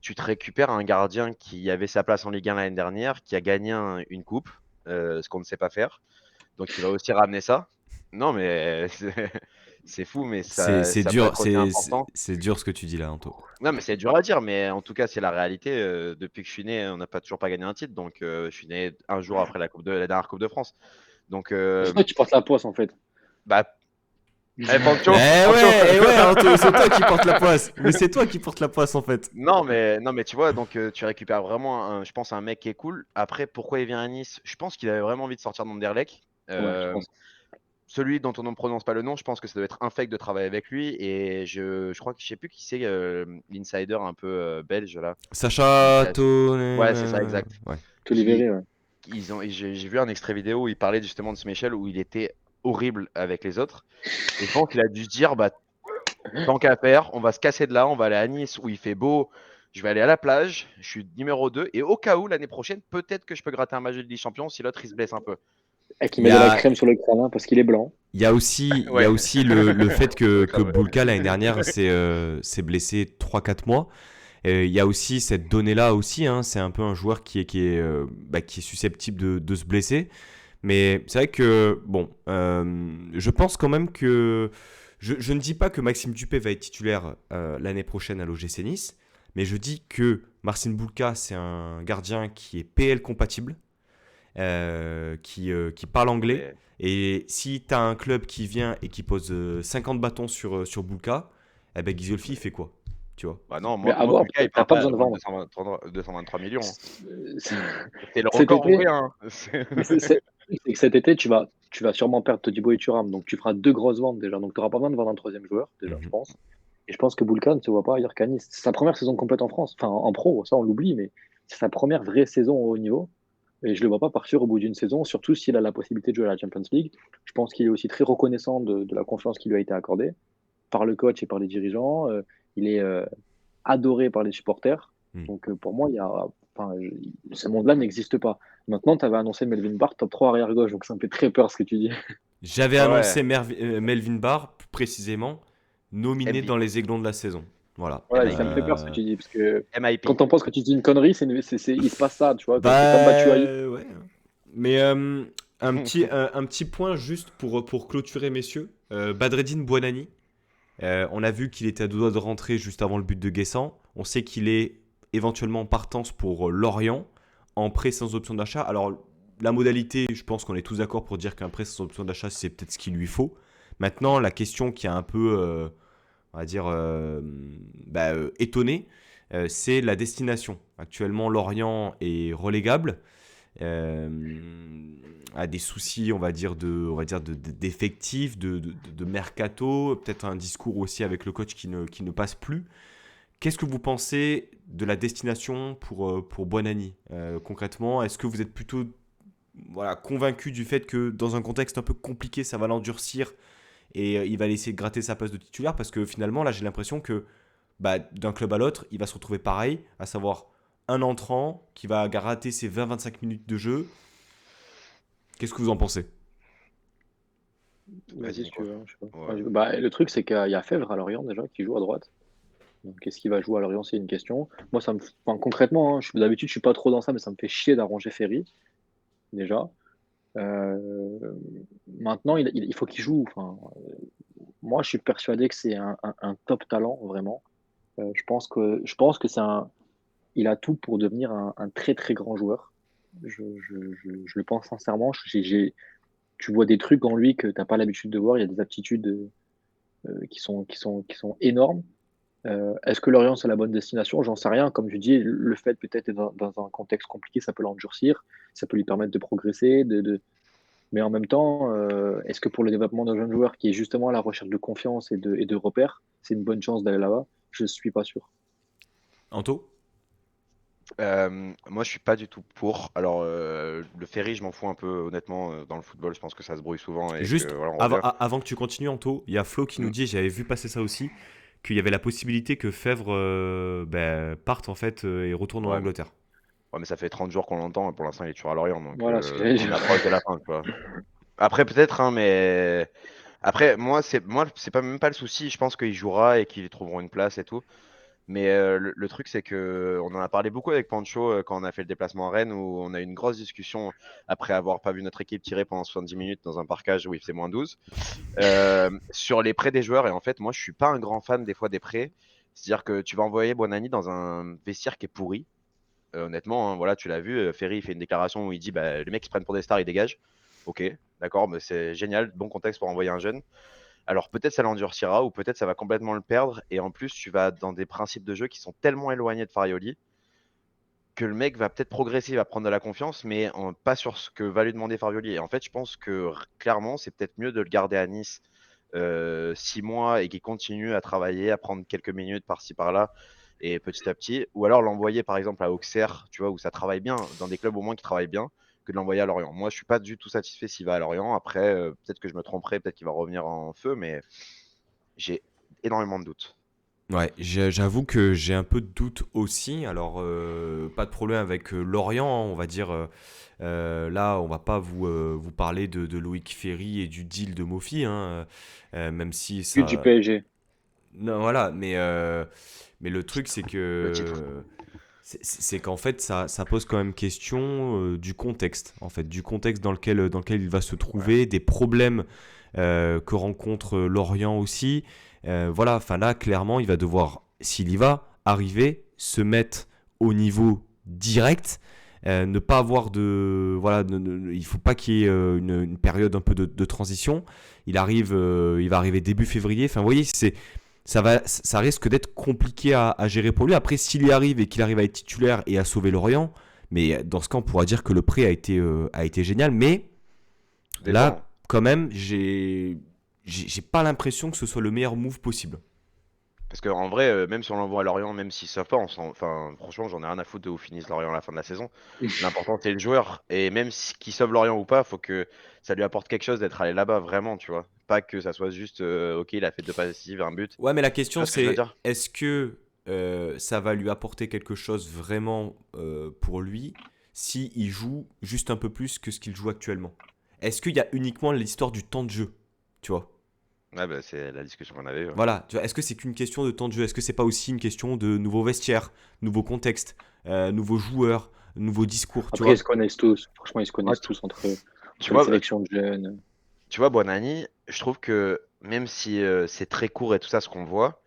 tu te récupères un gardien qui avait sa place en Ligue 1 l'année dernière, qui a gagné une coupe, ce qu'on ne sait pas faire. Donc, il va aussi ramener ça. Non, mais c'est fou, mais ça c'est peut dur, être aussi important. c'est dur ce que tu dis là, Anto. Non, mais c'est dur à dire, mais en tout cas, c'est la réalité. Depuis que je suis né, on n'a toujours pas gagné un titre. Donc, je suis né un jour après la dernière Coupe de France. Donc, C'est toi qui portes la poisse, en fait. Pancho, ouais, Anto, c'est toi qui portes la poisse. Mais c'est toi qui portes la poisse, en fait. Non, mais tu vois, donc tu récupères vraiment, je pense, un mec qui est cool. Après, pourquoi il vient à Nice? Je pense qu'il avait vraiment envie de sortir d'Anderlecht. Ouais, je pense. celui dont on ne prononce pas le nom, je pense que ça doit être infect de travailler avec lui. Et je crois que je sais plus qui c'est l'insider un peu belge là. Sacha Qui a- Tonnet. Ouais, c'est ça, exact. Ouais. Qui, Toliver, ouais. j'ai vu un extrait vidéo où il parlait justement de ce Michel où il était horrible avec les autres. Et je pense qu'il a dû se dire, bah, tant qu'à faire, on va se casser de là, on va aller à Nice où il fait beau. Je vais aller à la plage, je suis numéro 2. Et au cas où, l'année prochaine, peut-être que je peux gratter un match de Ligue des Champions si l'autre il se blesse un peu. Et qui Il y met de la a, crème sur le crâne parce qu'il est blanc. il y a aussi Ouais. le fait que Grave, ouais. Boulka l'année dernière s'est blessé 3-4 mois. Il y a aussi cette donnée-là aussi, hein, c'est un peu un joueur qui est susceptible de se blesser. Mais c'est vrai que, bon, je pense quand même que... Je ne dis pas que Maxime Dupé va être titulaire l'année prochaine à l'OGC Nice, mais je dis que Marcin Bulka, c'est un gardien qui est PL compatible, qui parle anglais. Et si tu as un club qui vient et qui pose 50 bâtons sur Bulka, eh ben Ghisolfi, il fait quoi? Tu vois? Bah non, Mais à moi voir, Bulka, il t'as part pas pas besoin de moins de vendre. 223 millions. C'est- C'est le Cet record en été, vrai. Hein. mais c'est que cet été, tu vas sûrement perdre Todibo et Thuram. Donc tu feras 2 grosses ventes déjà. Donc tu n'auras pas besoin de vendre un troisième joueur, déjà, je Mhm. pense. Et je pense que Boulka ne se voit pas ailleurs qu'à Nice. C'est sa première saison complète en France. Enfin, en pro, ça on l'oublie, mais c'est sa première vraie saison au haut niveau. Et je ne le vois pas partir au bout d'une saison, surtout s'il a la possibilité de jouer à la Champions League. Je pense qu'il est aussi très reconnaissant de la confiance qui lui a été accordée par le coach et par les dirigeants. Il est adoré par les supporters. Mm. Donc pour moi, ce monde-là n'existe pas. Maintenant, tu avais annoncé Melvin Barr, top 3 arrière gauche, donc ça me fait très peur ce que tu dis. J'avais Ouais, annoncé ouais. Melvin Barr, plus précisément, nominé dans MVP. les aiglons de la saison. Voilà. Voilà, ça me fait peur ce que MIP. tu dis, parce que MIP. quand on pense que tu dis une connerie, il se passe ça, tu vois, c'est comme Batshuayi. Ouais. Mais un petit point juste pour clôturer, messieurs. Badreddine Bouanani, on a vu qu'il était à deux doigts de rentrer juste avant le but de Guessant. On sait qu'il est éventuellement en partance pour Lorient, en prêt sans option d'achat. Alors, la modalité, je pense qu'on est tous d'accord pour dire qu'un prêt sans option d'achat, c'est peut-être ce qu'il lui faut. Maintenant, la question qui a un peu, on va dire, étonné, c'est la destination. Actuellement, Lorient est relégable. A des soucis, on va dire, d'effectifs, de mercato, peut-être un discours aussi avec le coach qui ne passe plus. Qu'est-ce que vous pensez de la destination pour Buonanni concrètement? Est-ce que vous êtes plutôt convaincu du fait que dans un contexte un peu compliqué, ça va l'endurcir et il va essayer de gratter sa place de titulaire? Parce que finalement, là, j'ai l'impression que d'un club à l'autre, il va se retrouver pareil, à savoir un entrant qui va rater ses 20-25 minutes de jeu. Qu'est-ce que vous en pensez? Vas-y, si tu Nico. veux, je sais pas. Ouais. Le truc, c'est qu'il y a Fèvre à Lorient déjà qui joue à droite. Donc, est-ce qu'il va jouer à Lorient, c'est une question. Moi, concrètement, d'habitude, je suis pas trop dans ça, mais ça me fait chier d'arranger Ferry, déjà. Euh, Maintenant, il faut qu'il joue. Enfin, moi, je suis persuadé que c'est un top talent, vraiment. Je pense que il a tout pour devenir un très très grand joueur. Je le pense sincèrement. Tu vois des trucs en lui que tu n'as pas l'habitude de voir. Il y a des aptitudes qui sont énormes. Est-ce que Lorient c'est la bonne destination? J'en sais rien. Comme je dis, le fait peut-être dans un contexte compliqué, ça peut l'endurcir, ça peut lui permettre de progresser, mais en même temps, est-ce que pour le développement d'un jeune joueur qui est justement à la recherche de confiance et de repères, c'est une bonne chance d'aller là-bas? Je ne suis pas sûr. Anto? Moi, je suis pas du tout pour. Alors, le ferry, je m'en fous un peu, honnêtement. Dans le football, je pense que ça se brouille souvent et que Juste voilà, on avant, revient. avant que tu continues, Anto, il y a Flo qui nous Mm. dit, j'avais vu passer ça aussi, qu'il y avait la possibilité que Fèvre parte en fait et retourne en Ouais, Angleterre. ouais, mais ça fait 30 jours qu'on l'entend et pour l'instant, il est toujours à Lorient. Donc, Voilà ce que j'allais on dire. approche de la fin, quoi. Après, peut-être, hein, mais après, moi, c'est pas même pas le souci. Je pense qu'il jouera et qu'ils trouveront une place et tout. Mais le truc, c'est que on en a parlé beaucoup avec Pancho quand on a fait le déplacement à Rennes, où on a eu une grosse discussion après avoir pas vu notre équipe tirer pendant 70 minutes dans un parcage où il faisait -12 sur les prêts des joueurs. Et en fait, moi, je suis pas un grand fan des fois des prêts. C'est-à-dire que tu vas envoyer Buonanni dans un vestiaire qui est pourri. Honnêtement, hein, voilà, tu l'as vu, Ferry il fait une déclaration où il dit bah, les mecs qui se prennent pour des stars, ils dégagent. Ok, d'accord, mais c'est génial, bon contexte pour envoyer un jeune. Alors peut-être ça l'endurcira ou peut-être ça va complètement le perdre. Et en plus, tu vas dans des principes de jeu qui sont tellement éloignés de Farioli que le mec va peut-être progresser, il va prendre de la confiance, mais pas sur ce que va lui demander Farioli. Et en fait, je pense que clairement, c'est peut-être mieux de le garder à Nice 6 mois et qu'il continue à travailler, à prendre quelques minutes par-ci par-là et petit à petit. Ou alors l'envoyer par exemple à Auxerre, tu vois, où ça travaille bien, dans des clubs au moins qui travaillent bien, que de l'envoyer à Lorient. Moi, je suis pas du tout satisfait s'il va à Lorient. Après, peut-être que je me tromperai, peut-être qu'il va revenir en feu, mais j'ai énormément de doutes. Ouais, j'avoue que j'ai un peu de doute aussi. Alors, pas de problème avec Lorient, hein, on va dire. Là, on va pas vous parler de Loïc Ferry et du deal de Mofi, hein, même si But du ça. PSG. Non, voilà, mais le truc, c'est Le titre. que. C'est qu'en fait, ça pose quand même question du contexte, en fait, du contexte dans lequel il va se trouver, des problèmes que rencontre Lorient aussi. Voilà, enfin là, clairement, il va devoir, s'il y va, arriver, se mettre au niveau direct, ne pas avoir de... Voilà, il faut pas qu'il y ait une période un peu de transition. Il va arriver début février. Enfin, vous voyez, ça risque d'être compliqué à gérer pour lui. Après, s'il y arrive et qu'il arrive à être titulaire et à sauver Lorient, mais dans ce cas, on pourra dire que le prêt a été génial. Mais Dépend. là, quand même, j'ai pas l'impression que ce soit le meilleur move possible. Parce qu'en vrai, même si on l'envoie à Lorient, même s'il sort pas, enfin, franchement, j'en ai rien à foutre de où finisse Lorient à la fin de la saison. L'important, c'est le joueur. Et même qu'il sauve Lorient ou pas, faut que ça lui apporte quelque chose d'être allé là-bas, vraiment, tu vois. Pas que ça soit juste, ok, il a fait 2 passes décisives, un but. Ouais, mais la Tu question vois ce que je veux c'est dire? est-ce que ça va lui apporter quelque chose vraiment pour lui si il joue juste un peu plus que ce qu'il joue actuellement? Est-ce qu'il y a uniquement l'histoire du temps de jeu? Tu vois? Ouais, bah, c'est la discussion qu'on avait eue. Voilà, tu vois, est-ce que c'est qu'une question de temps de jeu? Est-ce que c'est pas aussi une question de nouveau vestiaire, nouveau contexte, nouveaux joueurs, nouveau discours, tu Après, ils vois? se connaissent tous. Franchement, ils se Ouais, connaissent tous entre eux. tu Entre les vois, sélections de jeunes. Bonani, je trouve que même si c'est très court et tout ça, ce qu'on voit,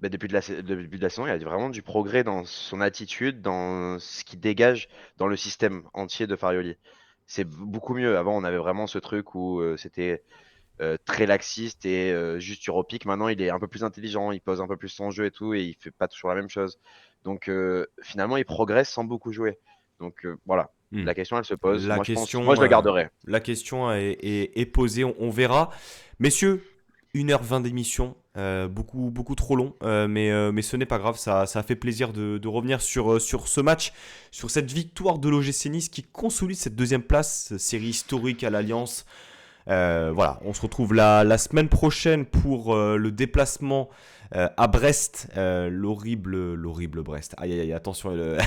bah, depuis le début de la saison, il y a vraiment du progrès dans son attitude, dans ce qu'il dégage dans le système entier de Farioli. C'est beaucoup mieux. Avant, on avait vraiment ce truc où c'était très laxiste et juste utopique. Maintenant, il est un peu plus intelligent, il pose un peu plus son jeu et tout, et il fait pas toujours la même chose. Donc finalement, il progresse sans beaucoup jouer. Donc voilà, Hmm. la question, elle se pose. La Moi, je question, le garderai. la question est posée, on verra. Messieurs, 1h20 d'émission, beaucoup trop long, mais ce n'est pas grave, ça a fait plaisir de revenir sur ce match, sur cette victoire de l'OGC Nice qui consolide cette deuxième place, série historique à l'Alliance. Voilà, on se retrouve la semaine prochaine pour le déplacement à Brest, l'horrible Brest. Aïe aïe aïe, attention, Super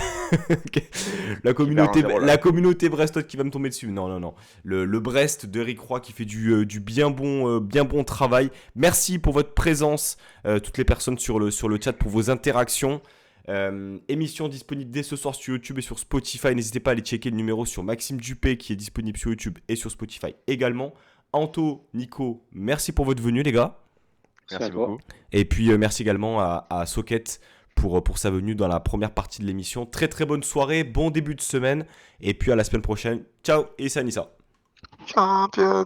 1-0 là. la communauté brestote qui va me tomber dessus. Non, non, non. Le Brest d'Eric Roy qui fait du bien bon travail. Merci pour votre présence, toutes les personnes sur le chat, pour vos interactions. Émission disponible dès ce soir sur YouTube et sur Spotify. N'hésitez pas à aller checker le numéro sur Maxime Dupé qui est disponible sur YouTube et sur Spotify également. Anto, Nico, merci pour votre venue les gars. C'est Merci à toi. beaucoup. Et puis merci également à Socket pour sa venue dans la première partie de l'émission. Très très bonne soirée, bon début de semaine et puis à la semaine prochaine. Ciao et Sanissa. Champions.